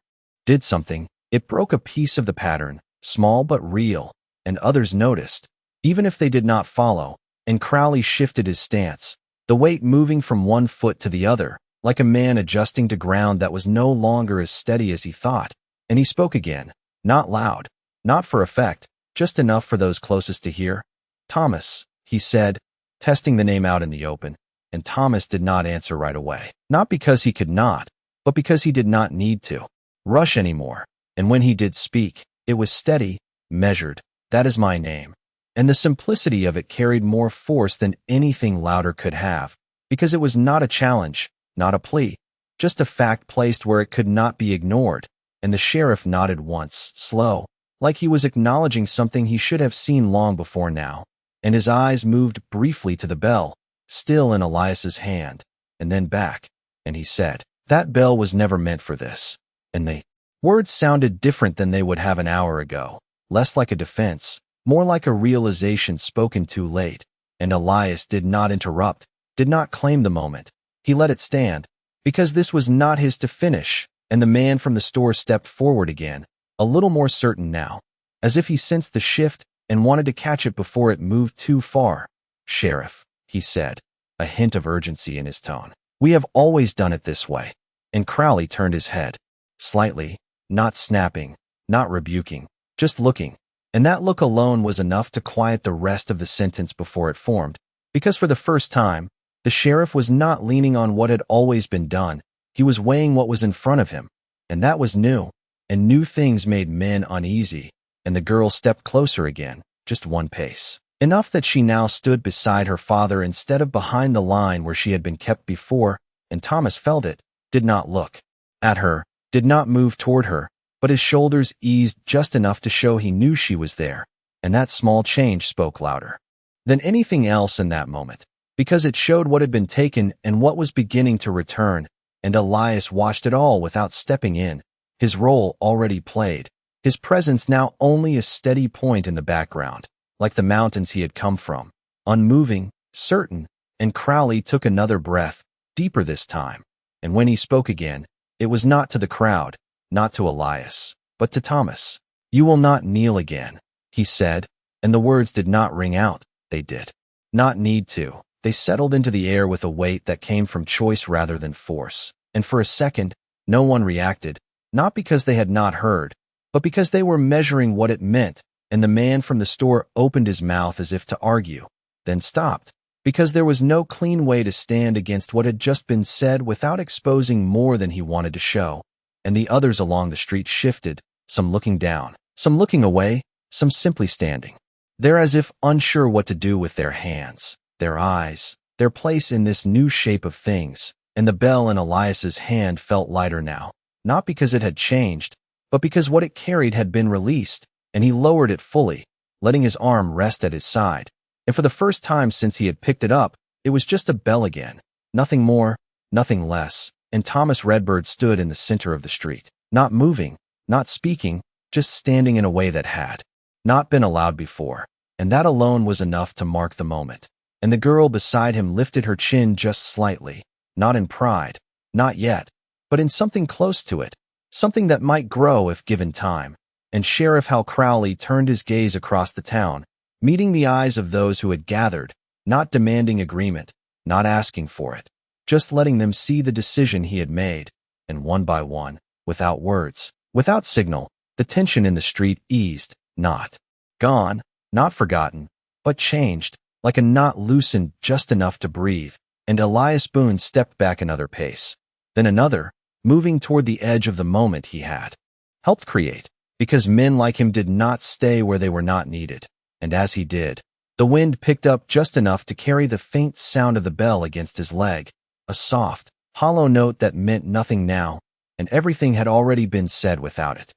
[SPEAKER 1] did something. It broke a piece of the pattern, small but real, and others noticed, even if they did not follow. And Crowley shifted his stance, the weight moving from one foot to the other, like a man adjusting to ground that was no longer as steady as he thought. And he spoke again, not loud, not for effect, just enough for those closest to hear. "Thomas," he said, testing the name out in the open. And Thomas did not answer right away. Not because he could not, but because he did not need to rush anymore. And when he did speak, it was steady, measured. "That is my name." And the simplicity of it carried more force than anything louder could have, because it was not a challenge, not a plea, just a fact placed where it could not be ignored. And the sheriff nodded once, slow, like he was acknowledging something he should have seen long before now. And his eyes moved briefly to the bell, still in Elias's hand, and then back. And he said, "That bell was never meant for this." And the words sounded different than they would have an hour ago, less like a defense, more like a realization spoken too late. And Elias did not interrupt, did not claim the moment. He let it stand, because this was not his to finish. And the man from the store stepped forward again, a little more certain now, as if he sensed the shift and wanted to catch it before it moved too far. "Sheriff," he said, a hint of urgency in his tone. "We have always done it this way." And Crowley turned his head, slightly, not snapping, not rebuking, just looking. And that look alone was enough to quiet the rest of the sentence before it formed, because for the first time, the sheriff was not leaning on what had always been done. He was weighing what was in front of him, and that was new, and new things made men uneasy. And the girl stepped closer again, just one pace, enough that she now stood beside her father instead of behind the line where she had been kept before. And Thomas felt it, did not look at her, did not move toward her, but his shoulders eased just enough to show he knew she was there. And that small change spoke louder than anything else in that moment, because it showed what had been taken and what was beginning to return. And Elias watched it all without stepping in, his role already played, his presence now only a steady point in the background, like the mountains he had come from, unmoving, certain. And Crowley took another breath, deeper this time. And when he spoke again, it was not to the crowd, not to Elias, but to Thomas. "You will not kneel again," he said, and the words did not ring out, they did not need to. They settled into the air with a weight that came from choice rather than force. And for a second, no one reacted, not because they had not heard, but because they were measuring what it meant. And the man from the store opened his mouth as if to argue, then stopped, because there was no clean way to stand against what had just been said without exposing more than he wanted to show. And the others along the street shifted, some looking down, some looking away, some simply standing there as if unsure what to do with their hands, their eyes, their place in this new shape of things. And the bell in Elias's hand felt lighter now, not because it had changed, but because what it carried had been released. And he lowered it fully, letting his arm rest at his side. And for the first time since he had picked it up, it was just a bell again, nothing more, nothing less. And Thomas Redbird stood in the center of the street, not moving, not speaking, just standing in a way that had not been allowed before, and that alone was enough to mark the moment. And the girl beside him lifted her chin just slightly, not in pride, not yet, but in something close to it, something that might grow if given time. And Sheriff Hal Crowley turned his gaze across the town, meeting the eyes of those who had gathered, not demanding agreement, not asking for it, just letting them see the decision he had made. And one by one, without words, without signal, the tension in the street eased, not gone, not forgotten, but changed, like a knot loosened just enough to breathe. And Elias Boone stepped back another pace, then another, moving toward the edge of the moment he had helped create, because men like him did not stay where they were not needed. And as he did, the wind picked up just enough to carry the faint sound of the bell against his leg, a soft, hollow note that meant nothing now, and everything had already been said without it.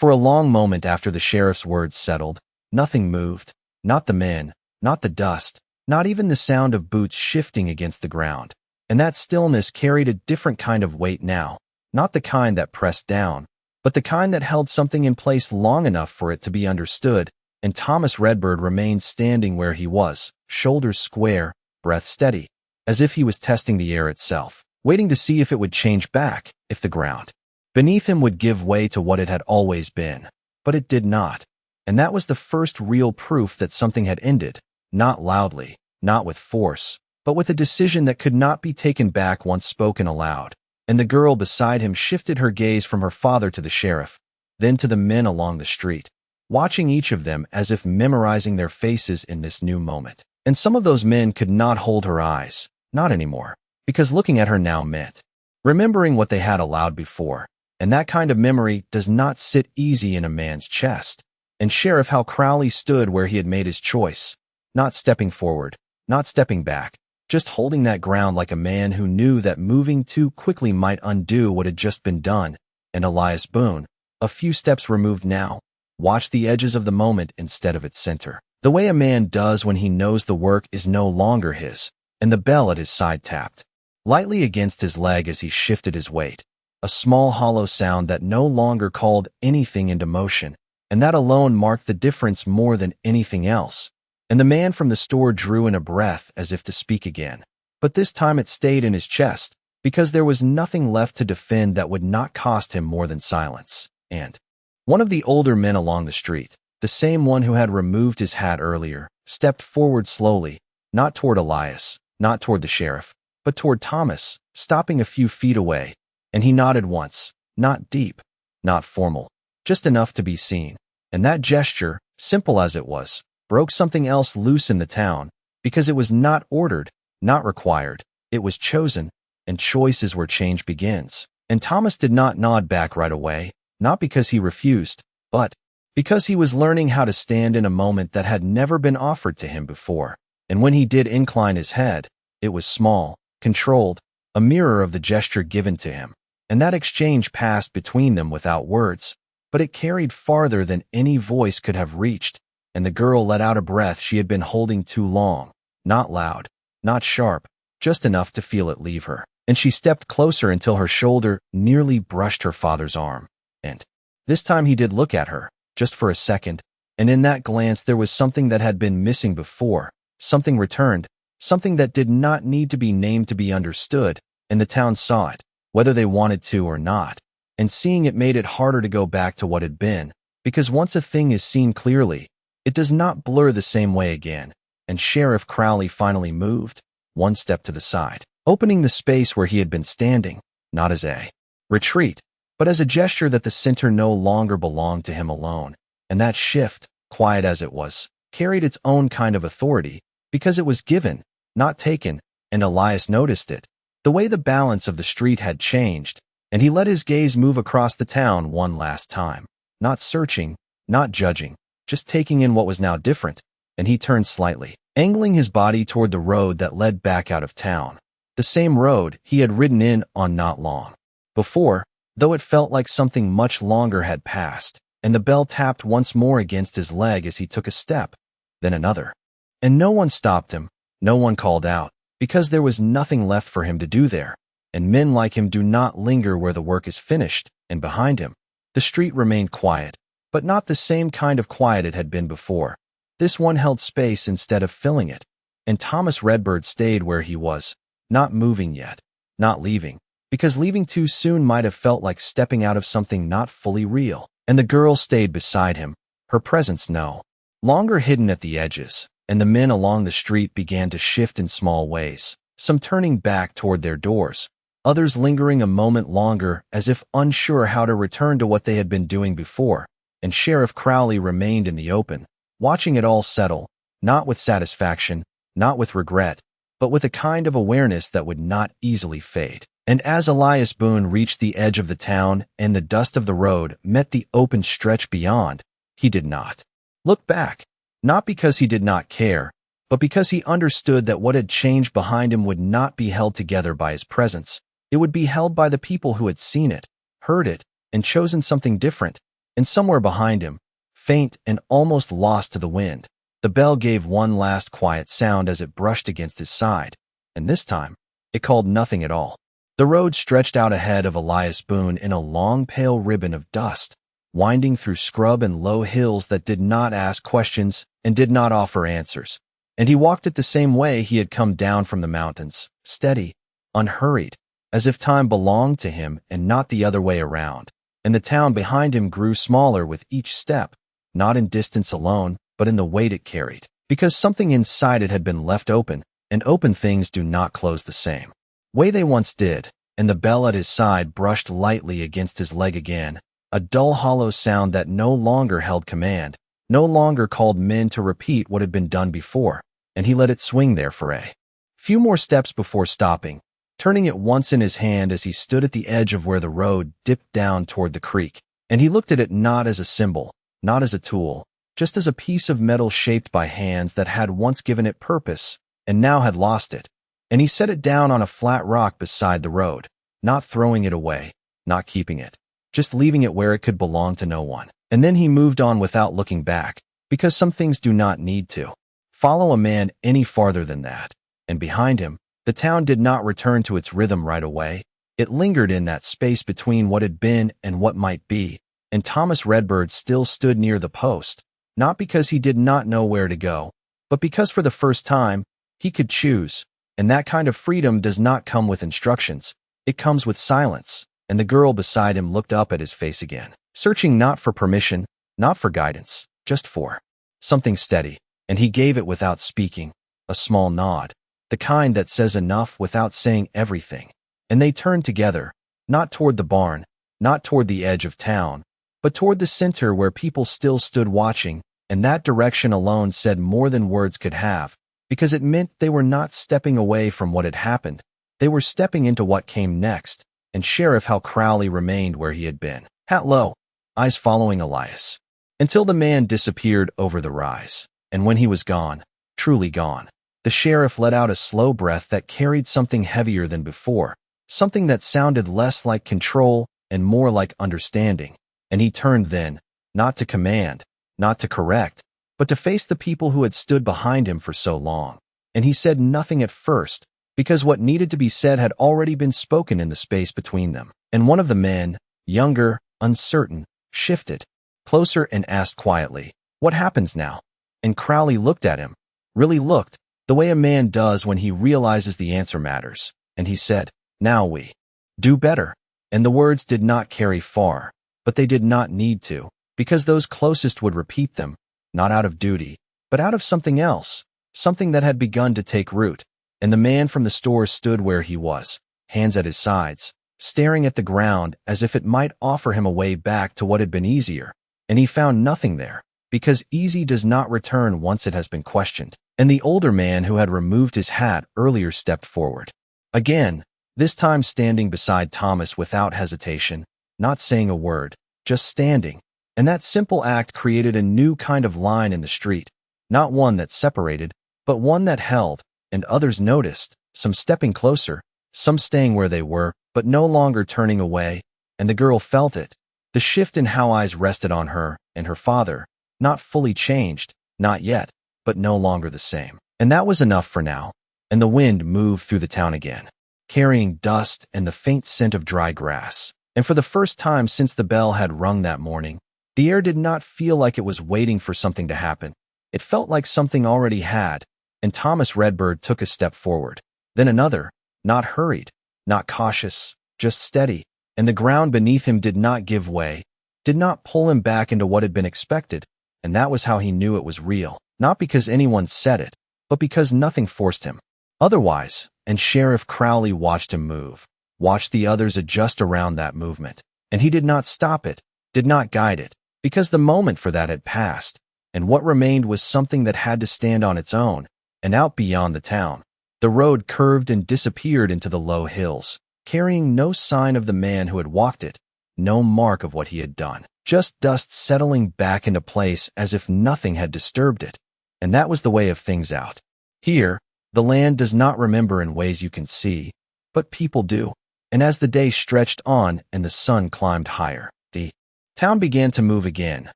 [SPEAKER 1] For a long moment after the sheriff's words settled, nothing moved, not the men, not the dust, not even the sound of boots shifting against the ground. And that stillness carried a different kind of weight now, not the kind that pressed down, but the kind that held something in place long enough for it to be understood. And Thomas Redbird remained standing where he was, shoulders square, breath steady, as if he was testing the air itself, waiting to see if it would change back, if the ground beneath him would give way to what it had always been. But it did not. And that was the first real proof that something had ended, not loudly, not with force, but with a decision that could not be taken back once spoken aloud. And the girl beside him shifted her gaze from her father to the sheriff, then to the men along the street, watching each of them as if memorizing their faces in this new moment. And some of those men could not hold her eyes, not anymore, because looking at her now meant remembering what they had allowed before. And that kind of memory does not sit easy in a man's chest. And Sheriff Hal Crowley stood where he had made his choice, not stepping forward, not stepping back, just holding that ground like a man who knew that moving too quickly might undo what had just been done. And Elias Boone, a few steps removed now, watched the edges of the moment instead of its center, the way a man does when he knows the work is no longer his. And the bell at his side tapped lightly against his leg as he shifted his weight, a small hollow sound that no longer called anything into motion, and that alone marked the difference more than anything else. And the man from the store drew in a breath as if to speak again, but this time it stayed in his chest, because there was nothing left to defend that would not cost him more than silence. And one of the older men along the street, the same one who had removed his hat earlier, stepped forward slowly, not toward Elias, not toward the sheriff, but toward Thomas, stopping a few feet away. And he nodded once, not deep, not formal, just enough to be seen. And that gesture, simple as it was, broke something else loose in the town, because it was not ordered, not required, it was chosen, and choice is where change begins. And Thomas did not nod back right away, not because he refused, but because he was learning how to stand in a moment that had never been offered to him before. And when he did incline his head, it was small, controlled, a mirror of the gesture given to him. And that exchange passed between them without words, but it carried farther than any voice could have reached, and the girl let out a breath she had been holding too long, not loud, not sharp, just enough to feel it leave her. And she stepped closer until her shoulder nearly brushed her father's arm. And this time he did look at her, just for a second, and in that glance there was something that had been missing before, something returned, something that did not need to be named to be understood, and the town saw it, whether they wanted to or not. And seeing it made it harder to go back to what had been, because once a thing is seen clearly, it does not blur the same way again. And Sheriff Crowley finally moved, one step to the side, opening the space where he had been standing, not as a retreat, but as a gesture that the center no longer belonged to him alone. And that shift, quiet as it was, carried its own kind of authority, because it was given, not taken. And Elias noticed it, the way the balance of the street had changed, and he let his gaze move across the town one last time, not searching, not judging, just taking in what was now different. And he turned slightly, angling his body toward the road that led back out of town, the same road he had ridden in on not long before, though it felt like something much longer had passed. And the bell tapped once more against his leg as he took a step, then another. And no one stopped him, no one called out, because there was nothing left for him to do there. And men like him do not linger where the work is finished. And behind him, the street remained quiet, but not the same kind of quiet it had been before. This one held space instead of filling it, and Thomas Redbird stayed where he was, not moving yet, not leaving, because leaving too soon might have felt like stepping out of something not fully real. And the girl stayed beside him, her presence no longer hidden at the edges, and the men along the street began to shift in small ways, some turning back toward their doors, others lingering a moment longer as if unsure how to return to what they had been doing before, and Sheriff Crowley remained in the open, watching it all settle, not with satisfaction, not with regret, but with a kind of awareness that would not easily fade. And as Elias Boone reached the edge of the town and the dust of the road met the open stretch beyond, he did not look back, not because he did not care, but because he understood that what had changed behind him would not be held together by his presence. It would be held by the people who had seen it, heard it, and chosen something different. And somewhere behind him, faint and almost lost to the wind, the bell gave one last quiet sound as it brushed against his side, and this time, it called nothing at all. The road stretched out ahead of Elias Boone in a long pale ribbon of dust, winding through scrub and low hills that did not ask questions and did not offer answers. And he walked it the same way he had come down from the mountains, steady, unhurried, as if time belonged to him and not the other way around. And the town behind him grew smaller with each step, not in distance alone, but in the weight it carried, because something inside it had been left open, and open things do not close the same way they once did. And the bell at his side brushed lightly against his leg again, a dull hollow sound that no longer held command, no longer called men to repeat what had been done before, and he let it swing there for a few more steps before stopping, turning it once in his hand as he stood at the edge of where the road dipped down toward the creek. And he looked at it not as a symbol, not as a tool, just as a piece of metal shaped by hands that had once given it purpose, and now had lost it. And he set it down on a flat rock beside the road, not throwing it away, not keeping it, just leaving it where it could belong to no one. And then he moved on without looking back, because some things do not need to follow a man any farther than that. And behind him, the town did not return to its rhythm right away. It lingered in that space between what had been and what might be, and Thomas Redbird still stood near the post, not because he did not know where to go, but because for the first time, he could choose. And that kind of freedom does not come with instructions. It comes with silence. And the girl beside him looked up at his face again, searching not for permission, not for guidance, just for something steady. And he gave it without speaking, a small nod, the kind that says enough without saying everything. And they turned together, not toward the barn, not toward the edge of town, but toward the center where people still stood watching, and that direction alone said more than words could have, because it meant they were not stepping away from what had happened. They were stepping into what came next. And Sheriff Crowley remained where he had been, hat low, eyes following Elias, until the man disappeared over the rise. And when he was gone, truly gone, the sheriff let out a slow breath that carried something heavier than before, something that sounded less like control and more like understanding. And he turned then, not to command, not to correct, but to face the people who had stood behind him for so long. And he said nothing at first, because what needed to be said had already been spoken in the space between them. And one of the men, younger, uncertain, shifted closer and asked quietly, "What happens now?" And Crowley looked at him, really looked, the way a man does when he realizes the answer matters. And he said, "Now we do better." And the words did not carry far, but they did not need to, because those closest would repeat them, not out of duty, but out of something else, something that had begun to take root. And the man from the store stood where he was, hands at his sides, staring at the ground as if it might offer him a way back to what had been easier. And he found nothing there, because easy does not return once it has been questioned. And the older man who had removed his hat earlier stepped forward. Again, this time standing beside Thomas without hesitation, not saying a word, just standing. And that simple act created a new kind of line in the street, not one that separated, but one that held. And others noticed, some stepping closer, some staying where they were, but no longer turning away. And the girl felt it, the shift in how eyes rested on her and her father, not fully changed, not yet, but no longer the same. And that was enough for now. And the wind moved through the town again, carrying dust and the faint scent of dry grass. And for the first time since the bell had rung that morning, The air did not feel like it was waiting for something to happen. It felt like something already had, and Thomas Redbird took a step forward. Then another, not hurried, not cautious, just steady, and the ground beneath him did not give way, did not pull him back into what had been expected, and that was how he knew it was real, not because anyone said it, but because nothing forced him. Otherwise, and Sheriff Crowley watched him move, watched the others adjust around that movement, and he did not stop it, did not guide it, because the moment for that had passed, and what remained was something that had to stand on its own, and out beyond the town. The road curved and disappeared into the low hills, carrying no sign of the man who had walked it, no mark of what he had done, just dust settling back into place as if nothing had disturbed it. And that was the way of things out. Here, the land does not remember in ways you can see, but people do. And as the day stretched on and the sun climbed higher, the town began to move again,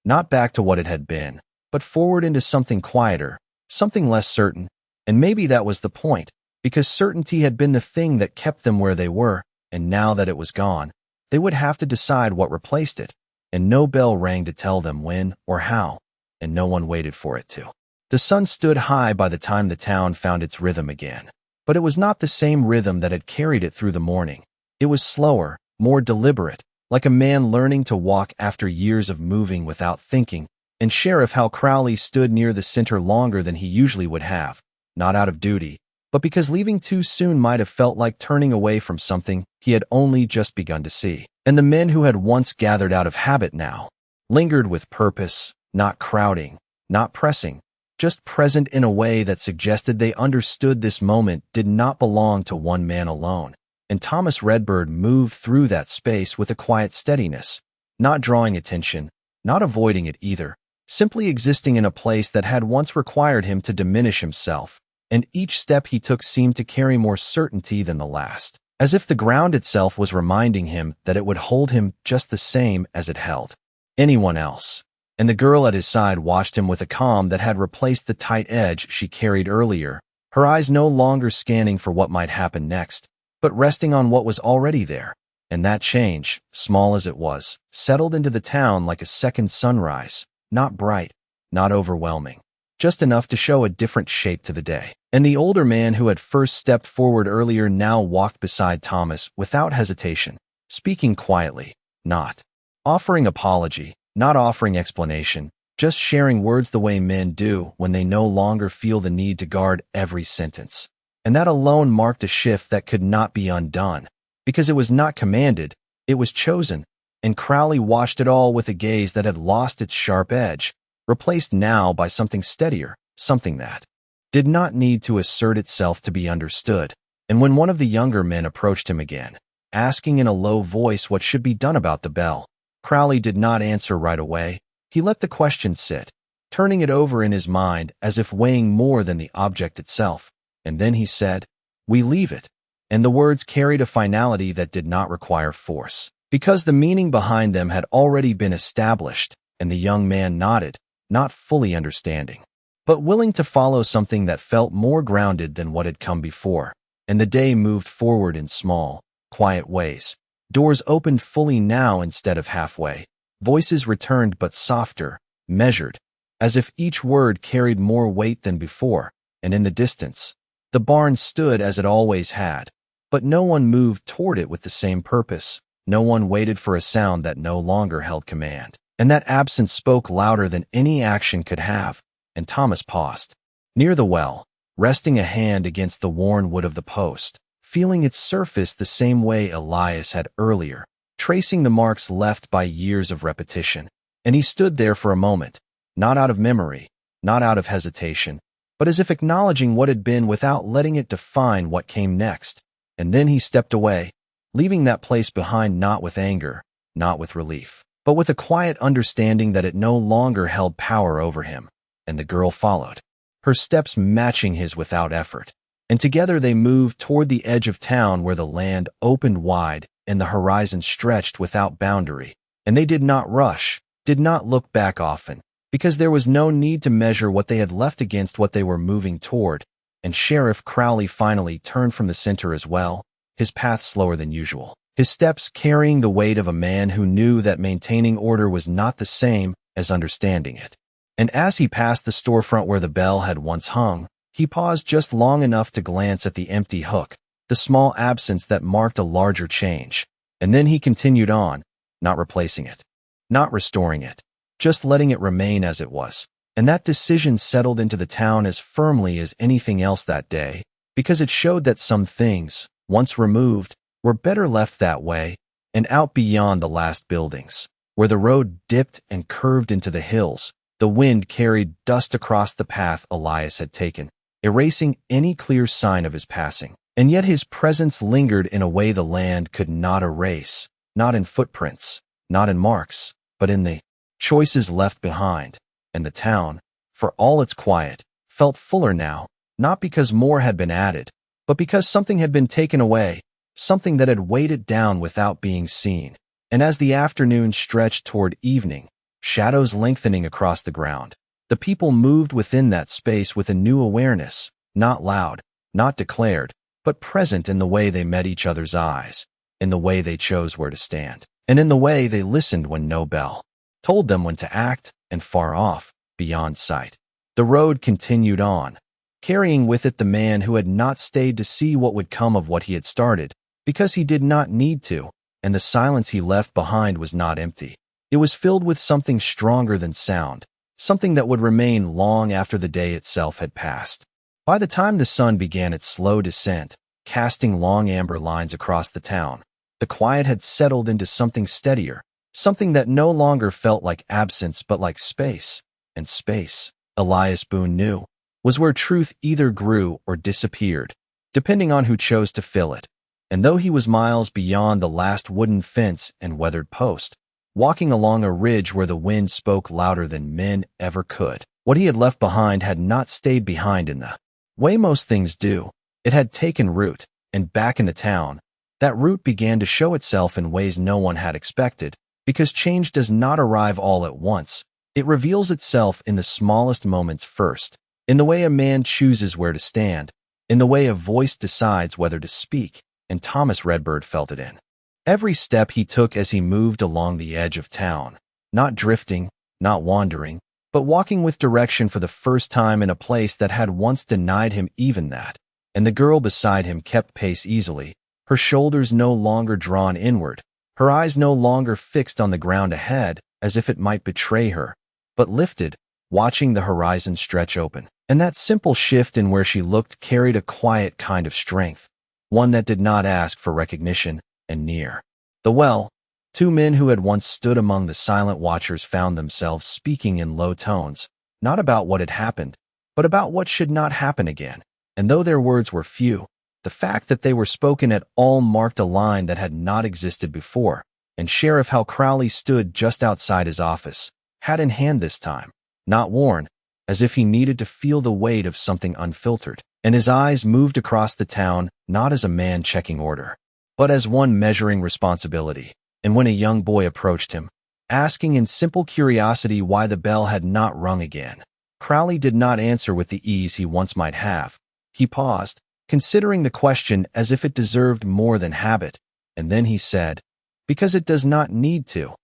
[SPEAKER 1] not back to what it had been, but forward into something quieter, something less certain. And maybe that was the point, because certainty had been the thing that kept them where they were, and now that it was gone, they would have to decide what replaced it, and no bell rang to tell them when or how, and no one waited for it to. The sun stood high by the time the town found its rhythm again, but it was not the same rhythm that had carried it through the morning. It was slower, more deliberate, like a man learning to walk after years of moving without thinking, and Sheriff Hal Crowley stood near the center longer than he usually would have, not out of duty, but because leaving too soon might have felt like turning away from something he had only just begun to see. And the men who had once gathered out of habit now lingered with purpose, not crowding, not pressing, just present in a way that suggested they understood this moment did not belong to one man alone. And Thomas Redbird moved through that space with a quiet steadiness, not drawing attention, not avoiding it either, simply existing in a place that had once required him to diminish himself, and each step he took seemed to carry more certainty than the last, as if the ground itself was reminding him that it would hold him just the same as it held anyone else. And the girl at his side watched him with a calm that had replaced the tight edge she carried earlier, her eyes no longer scanning for what might happen next, but resting on what was already there. And that change, small as it was, settled into the town like a second sunrise, not bright, not overwhelming, just enough to show a different shape to the day. And the older man who had first stepped forward earlier now walked beside Thomas without hesitation, speaking quietly, not offering apology, not offering explanation, just sharing words the way men do when they no longer feel the need to guard every sentence. And that alone marked a shift that could not be undone, because it was not commanded, it was chosen, and Crowley watched it all with a gaze that had lost its sharp edge, replaced now by something steadier, something that did not need to assert itself to be understood. And when one of the younger men approached him again, asking in a low voice what should be done about the bell, Crowley did not answer right away. He let the question sit, turning it over in his mind as if weighing more than the object itself. And then he said, "We leave it." And the words carried a finality that did not require force, because the meaning behind them had already been established, and the young man nodded, not fully understanding, but willing to follow something that felt more grounded than what had come before. And the day moved forward in small, quiet ways. Doors opened fully now instead of halfway. Voices returned but softer, measured, as if each word carried more weight than before. And in the distance, the barn stood as it always had, but no one moved toward it with the same purpose. No one waited for a sound that no longer held command. And that absence spoke louder than any action could have. And Thomas paused, near the well, resting a hand against the worn wood of the post, feeling its surface the same way Elias had earlier, tracing the marks left by years of repetition. And he stood there for a moment, not out of memory, not out of hesitation, but as if acknowledging what had been without letting it define what came next. And then he stepped away, leaving that place behind not with anger, not with relief, but with a quiet understanding that it no longer held power over him. And the girl followed, her steps matching his without effort. And together they moved toward the edge of town where the land opened wide and the horizon stretched without boundary. And they did not rush, did not look back often, because there was no need to measure what they had left against what they were moving toward. And Sheriff Crowley finally turned from the center as well, his path slower than usual, his steps carrying the weight of a man who knew that maintaining order was not the same as understanding it. And as he passed the storefront where the bell had once hung, he paused just long enough to glance at the empty hook, the small absence that marked a larger change. And then he continued on, not replacing it, not restoring it, just letting it remain as it was. And that decision settled into the town as firmly as anything else that day, because it showed that some things, once removed, were better left that way and out beyond the last buildings. Where the road dipped and curved into the hills, the wind carried dust across the path Elias had taken, erasing any clear sign of his passing. And yet his presence lingered in a way the land could not erase, not in footprints, not in marks, but in the choices left behind. And the town, for all its quiet, felt fuller now, not because more had been added, but because something had been taken away, something that had weighed it down without being seen. And as the afternoon stretched toward evening, shadows lengthening across the ground, the people moved within that space with a new awareness, not loud, not declared, but present in the way they met each other's eyes, in the way they chose where to stand, and in the way they listened when no bell told them when to act, and far off, beyond sight, the road continued on, carrying with it the man who had not stayed to see what would come of what he had started, because he did not need to, and the silence he left behind was not empty. It was filled with something stronger than sound, something that would remain long after the day itself had passed. By the time the sun began its slow descent, casting long amber lines across the town, the quiet had settled into something steadier, something that no longer felt like absence but like space. And space, Elias Boone knew, was where truth either grew or disappeared, depending on who chose to fill it. And though he was miles beyond the last wooden fence and weathered post, walking along a ridge where the wind spoke louder than men ever could, what he had left behind had not stayed behind in the way most things do. It had taken root, and back in the town, that root began to show itself in ways no one had expected, because change does not arrive all at once. It reveals itself in the smallest moments first, in the way a man chooses where to stand, in the way a voice decides whether to speak, and Thomas Redbird felt it in every step he took as he moved along the edge of town, not drifting, not wandering, but walking with direction for the first time in a place that had once denied him even that. And the girl beside him kept pace easily, her shoulders no longer drawn inward, her eyes no longer fixed on the ground ahead as if it might betray her, but lifted, watching the horizon stretch open. And that simple shift in where she looked carried a quiet kind of strength, one that did not ask for recognition. And near the well, two men who had once stood among the silent watchers found themselves speaking in low tones, not about what had happened, but about what should not happen again. And though their words were few, the fact that they were spoken at all marked a line that had not existed before. And Sheriff Hal Crowley stood just outside his office, hat in hand this time, not worn, as if he needed to feel the weight of something unfiltered. And his eyes moved across the town, not as a man checking order, but as one measuring responsibility. And when a young boy approached him, asking in simple curiosity why the bell had not rung again, Crowley did not answer with the ease he once might have. He paused, considering the question as if it deserved more than habit, and then he said, "Because it does not need to."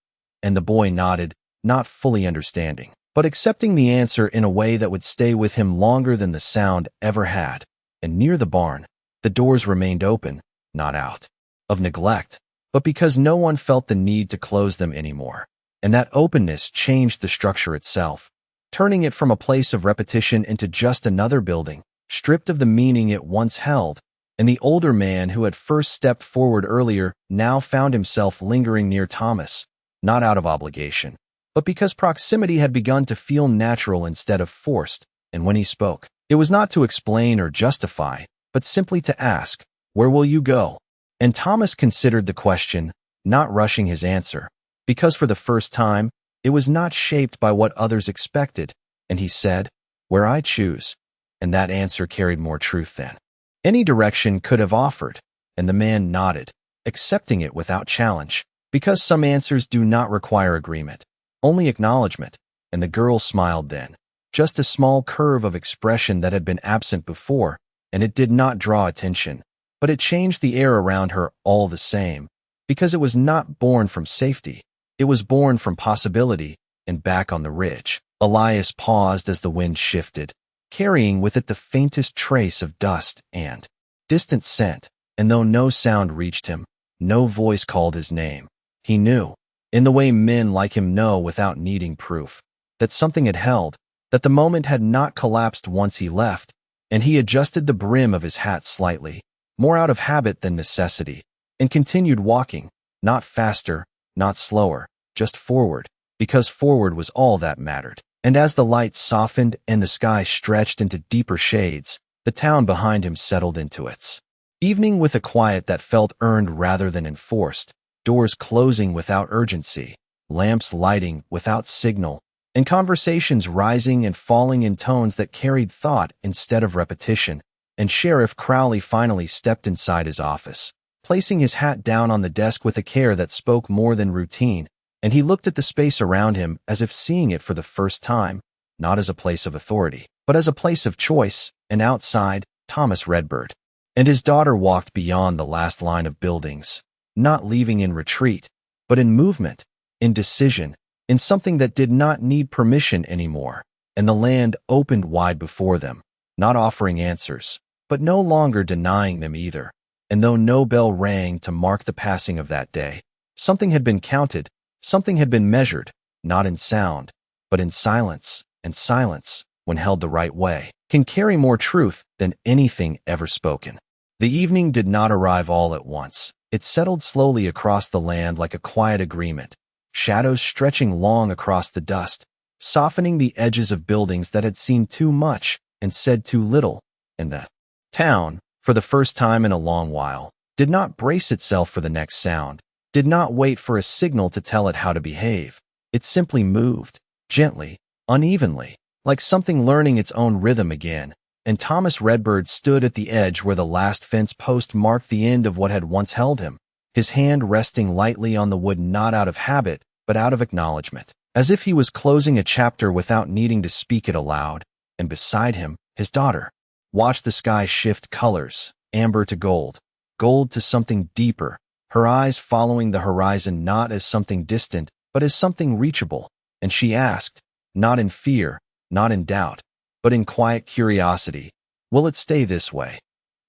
[SPEAKER 1] And the boy nodded, not fully understanding, but accepting the answer in a way that would stay with him longer than the sound ever had. And near the barn, the doors remained open, not out of neglect, but because no one felt the need to close them anymore. And that openness changed the structure itself, turning it from a place of repetition into just another building, stripped of the meaning it once held. And the older man who had first stepped forward earlier now found himself lingering near Thomas, not out of obligation, but because proximity had begun to feel natural instead of forced. And when he spoke, it was not to explain or justify, but simply to ask, "Where will you go?" And Thomas considered the question, not rushing his answer, because for the first time, it was not shaped by what others expected. And he said, "Where I choose." And that answer carried more truth than any direction could have offered. And the man nodded, accepting it without challenge, because some answers do not require agreement, only acknowledgement. And the girl smiled then, just a small curve of expression that had been absent before, and it did not draw attention, but it changed the air around her all the same, because it was not born from safety. It was born from possibility, and back on the ridge, Elias paused as the wind shifted, carrying with it the faintest trace of dust and distant scent, and though no sound reached him, no voice called his name, he knew, in the way men like him know without needing proof, that something had held, that the moment had not collapsed once he left, and he adjusted the brim of his hat slightly, more out of habit than necessity, and continued walking, not faster, not slower, just forward, because forward was all that mattered. And as the light softened and the sky stretched into deeper shades, the town behind him settled into its evening with a quiet that felt earned rather than enforced, doors closing without urgency, lamps lighting without signal, and conversations rising and falling in tones that carried thought instead of repetition. And Sheriff Crowley finally stepped inside his office, placing his hat down on the desk with a care that spoke more than routine, and he looked at the space around him as if seeing it for the first time, not as a place of authority, but as a place of choice. And outside, Thomas Redbird and his daughter walked beyond the last line of buildings, not leaving in retreat, but in movement, in decision, in something that did not need permission anymore. And the land opened wide before them, not offering answers, but no longer denying them either. And though no bell rang to mark the passing of that day, something had been counted, something had been measured, not in sound, but in silence, and silence, when held the right way, can carry more truth than anything ever spoken. The evening did not arrive all at once. It settled slowly across the land like a quiet agreement, shadows stretching long across the dust, softening the edges of buildings that had seen too much and said too little. And the town, for the first time in a long while, did not brace itself for the next sound, did not wait for a signal to tell it how to behave. It simply moved, gently, unevenly, like something learning its own rhythm again. And Thomas Redbird stood at the edge where the last fence post marked the end of what had once held him, his hand resting lightly on the wood not out of habit, but out of acknowledgement, as if he was closing a chapter without needing to speak it aloud. And beside him, his daughter watched the sky shift colors, amber to gold, gold to something deeper, her eyes following the horizon not as something distant, but as something reachable. And she asked, not in fear, not in doubt, but in quiet curiosity, will it stay this way?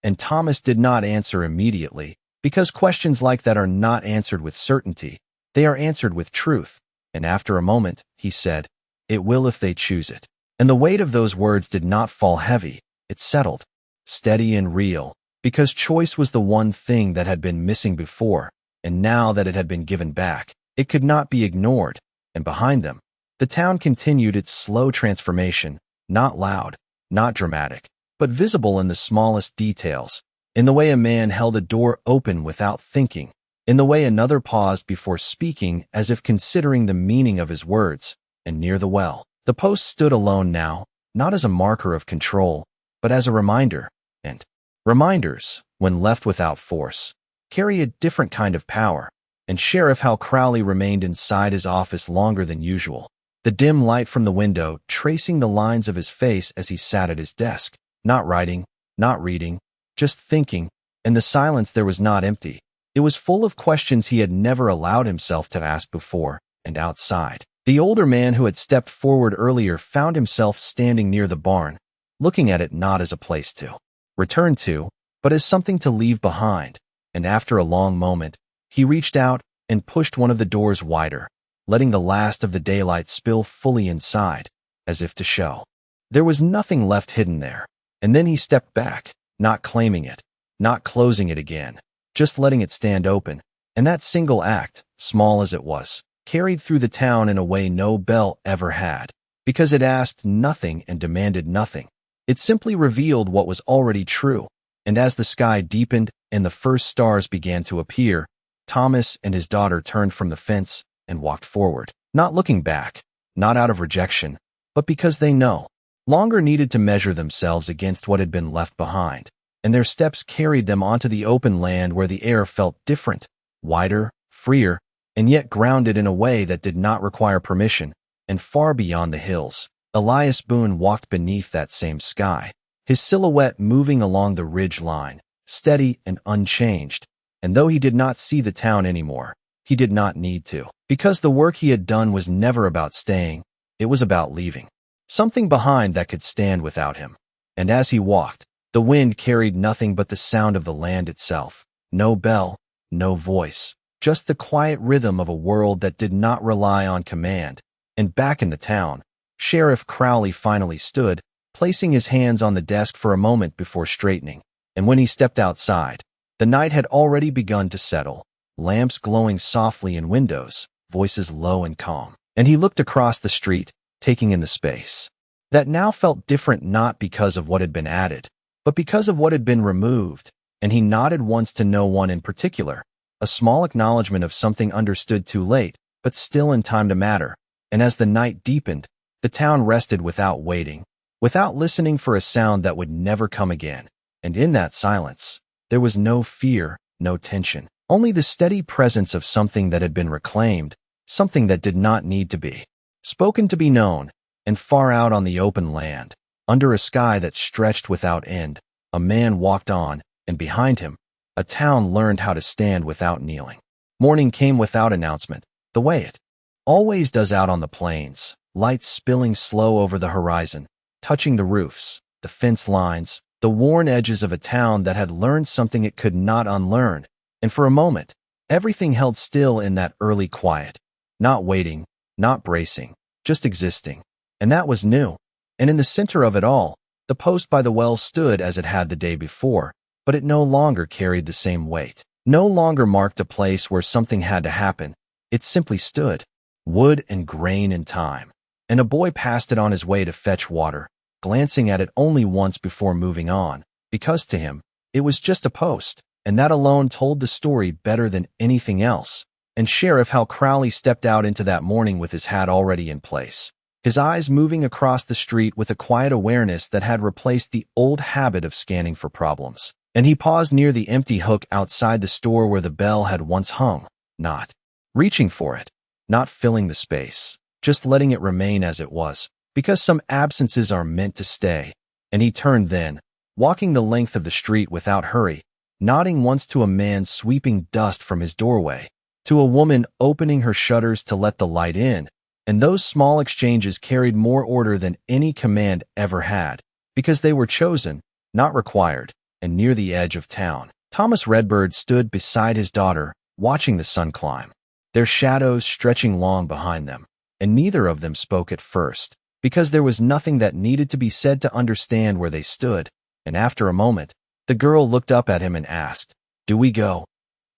[SPEAKER 1] And Thomas did not answer immediately, because questions like that are not answered with certainty, they are answered with truth. And after a moment, he said, it will if they choose it. And the weight of those words did not fall heavy, it settled, steady and real, because choice was the one thing that had been missing before, and now that it had been given back, it could not be ignored. And behind them, the town continued its slow transformation, not loud, not dramatic, but visible in the smallest details, in the way a man held a door open without thinking, in the way another paused before speaking as if considering the meaning of his words. And near the well, the post stood alone now, not as a marker of control, but as a reminder. And reminders, when left without force, carry a different kind of power. And Sheriff Hal Crowley remained inside his office longer than usual, the dim light from the window tracing the lines of his face as he sat at his desk, not writing, not reading, just thinking. And the silence there was not empty. It was full of questions he had never allowed himself to ask before. And outside, the older man who had stepped forward earlier found himself standing near the barn, looking at it not as a place to return to, but as something to leave behind. And after a long moment, he reached out and pushed one of the doors wider, letting the last of the daylight spill fully inside, as if to show there was nothing left hidden there. And then he stepped back, not claiming it, not closing it again, just letting it stand open. And that single act, small as it was, carried through the town in a way no bell ever had, because it asked nothing and demanded nothing. It simply revealed what was already true. And as the sky deepened and the first stars began to appear, Thomas and his daughter turned from the fence and walked forward, not looking back, not out of rejection, but because they no longer needed to measure themselves against what had been left behind. And their steps carried them onto the open land where the air felt different, wider, freer, and yet grounded in a way that did not require permission. And far beyond the hills, Elias Boone walked beneath that same sky, his silhouette moving along the ridge line, steady and unchanged. And though he did not see the town anymore, he did not need to. Because the work he had done was never about staying, it was about leaving something behind that could stand without him. And as he walked, the wind carried nothing but the sound of the land itself. No bell, no voice, just the quiet rhythm of a world that did not rely on command. And back in the town, Sheriff Crowley finally stood, placing his hands on the desk for a moment before straightening. And when he stepped outside, the night had already begun to settle, lamps glowing softly in windows, voices low and calm. And he looked across the street, taking in the space that now felt different, not because of what had been added, but because of what had been removed. And he nodded once to no one in particular, a small acknowledgement of something understood too late, but still in time to matter. And as the night deepened, the town rested without waiting, without listening for a sound that would never come again. And in that silence, there was no fear, no tension, only the steady presence of something that had been reclaimed, something that did not need to be spoken to be known. And far out on the open land, under a sky that stretched without end, a man walked on, and behind him, a town learned how to stand without kneeling. Morning came without announcement, the way it always does out on the plains, lights spilling slow over the horizon, touching the roofs, the fence lines, the worn edges of a town that had learned something it could not unlearn. And for a moment, everything held still in that early quiet, not waiting, not bracing, just existing. And that was new. And in the center of it all, the post by the well stood as it had the day before, but it no longer carried the same weight, no longer marked a place where something had to happen. It simply stood, wood and grain and time. And a boy passed it on his way to fetch water, glancing at it only once before moving on, because to him, it was just a post, and that alone told the story better than anything else. And Sheriff Hal Crowley stepped out into that morning with his hat already in place, his eyes moving across the street with a quiet awareness that had replaced the old habit of scanning for problems. And he paused near the empty hook outside the store where the bell had once hung, not reaching for it, not filling the space, just letting it remain as it was, because some absences are meant to stay. And he turned then, walking the length of the street without hurry, nodding once to a man sweeping dust from his doorway, to a woman opening her shutters to let the light in. And those small exchanges carried more order than any command ever had, because they were chosen, not required. And near the edge of town, Thomas Redbird stood beside his daughter, watching the sun climb, their shadows stretching long behind them. And neither of them spoke at first, because there was nothing that needed to be said to understand where they stood. And after a moment, the girl looked up at him and asked, "Do we go?"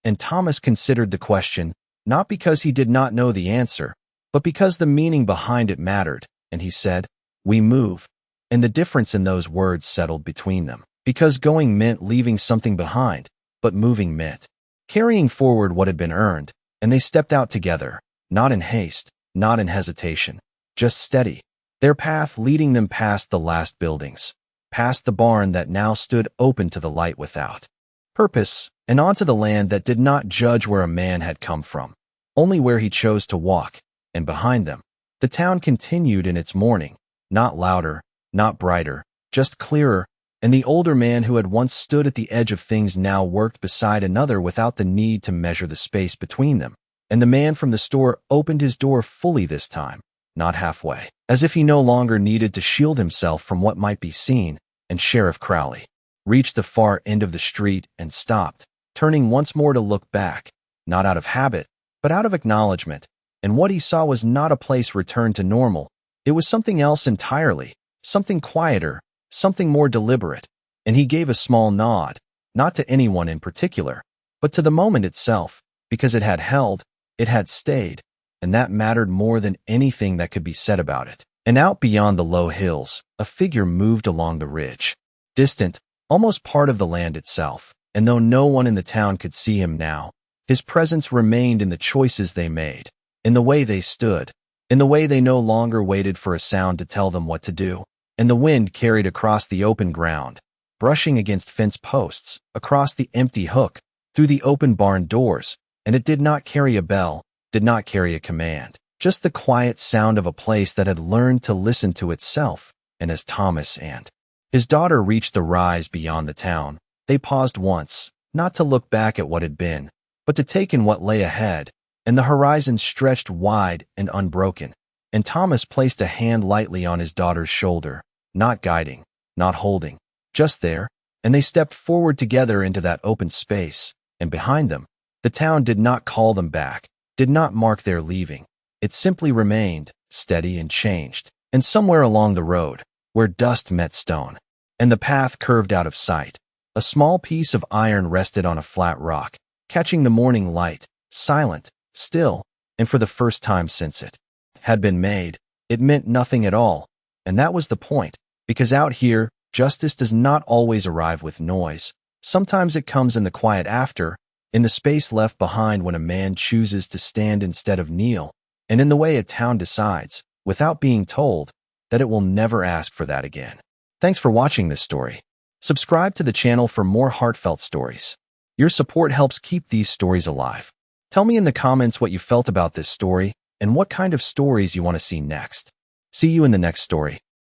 [SPEAKER 1] And Thomas considered the question, not because he did not know the answer, but because the meaning behind it mattered. And he said, "We move." And the difference in those words settled between them, because going meant leaving something behind, but moving meant carrying forward what had been earned. And they stepped out together, not in haste, not in hesitation, just steady, their path leading them past the last buildings, past the barn that now stood open to the light without purpose, and onto the land that did not judge where a man had come from, only where he chose to walk. And behind them, the town continued in its morning, not louder, not brighter, just clearer. And the older man who had once stood at the edge of things now worked beside another without the need to measure the space between them. And the man from the store opened his door fully this time, not halfway, as if he no longer needed to shield himself from what might be seen. And Sheriff Crowley reached the far end of the street and stopped, turning once more to look back, not out of habit, but out of acknowledgement. And what he saw was not a place returned to normal. It was something else entirely, something quieter, something more deliberate. And he gave a small nod, not to anyone in particular, but to the moment itself, because it had held, it had stayed, and that mattered more than anything that could be said about it. And out beyond the low hills, a figure moved along the ridge, distant, almost part of the land itself. And though no one in the town could see him now, his presence remained in the choices they made, in the way they stood, in the way they no longer waited for a sound to tell them what to do. And the wind carried across the open ground, brushing against fence posts, across the empty hook, through the open barn doors. And it did not carry a bell, did not carry a command, just the quiet sound of a place that had learned to listen to itself. And as Thomas and his daughter reached the rise beyond the town, they paused once, not to look back at what had been, but to take in what lay ahead, and the horizon stretched wide and unbroken. And Thomas placed a hand lightly on his daughter's shoulder, not guiding, not holding, just there, and they stepped forward together into that open space, and behind them, the town did not call them back, did not mark their leaving. It simply remained, steady and changed, and somewhere along the road, where dust met stone, and the path curved out of sight, a small piece of iron rested on a flat rock, catching the morning light, silent, still, and for the first time since it had been made, it meant nothing at all. And that was the point, because out here, justice does not always arrive with noise. Sometimes it comes in the quiet after, in the space left behind when a man chooses to stand instead of kneel, and in the way a town decides, without being told, that it will never ask for that again. Thanks for watching this story. Subscribe to the channel for more heartfelt stories. Your support helps keep these stories alive. Tell me in the comments what you felt about this story and what kind of stories you want to see next. See you in the next story.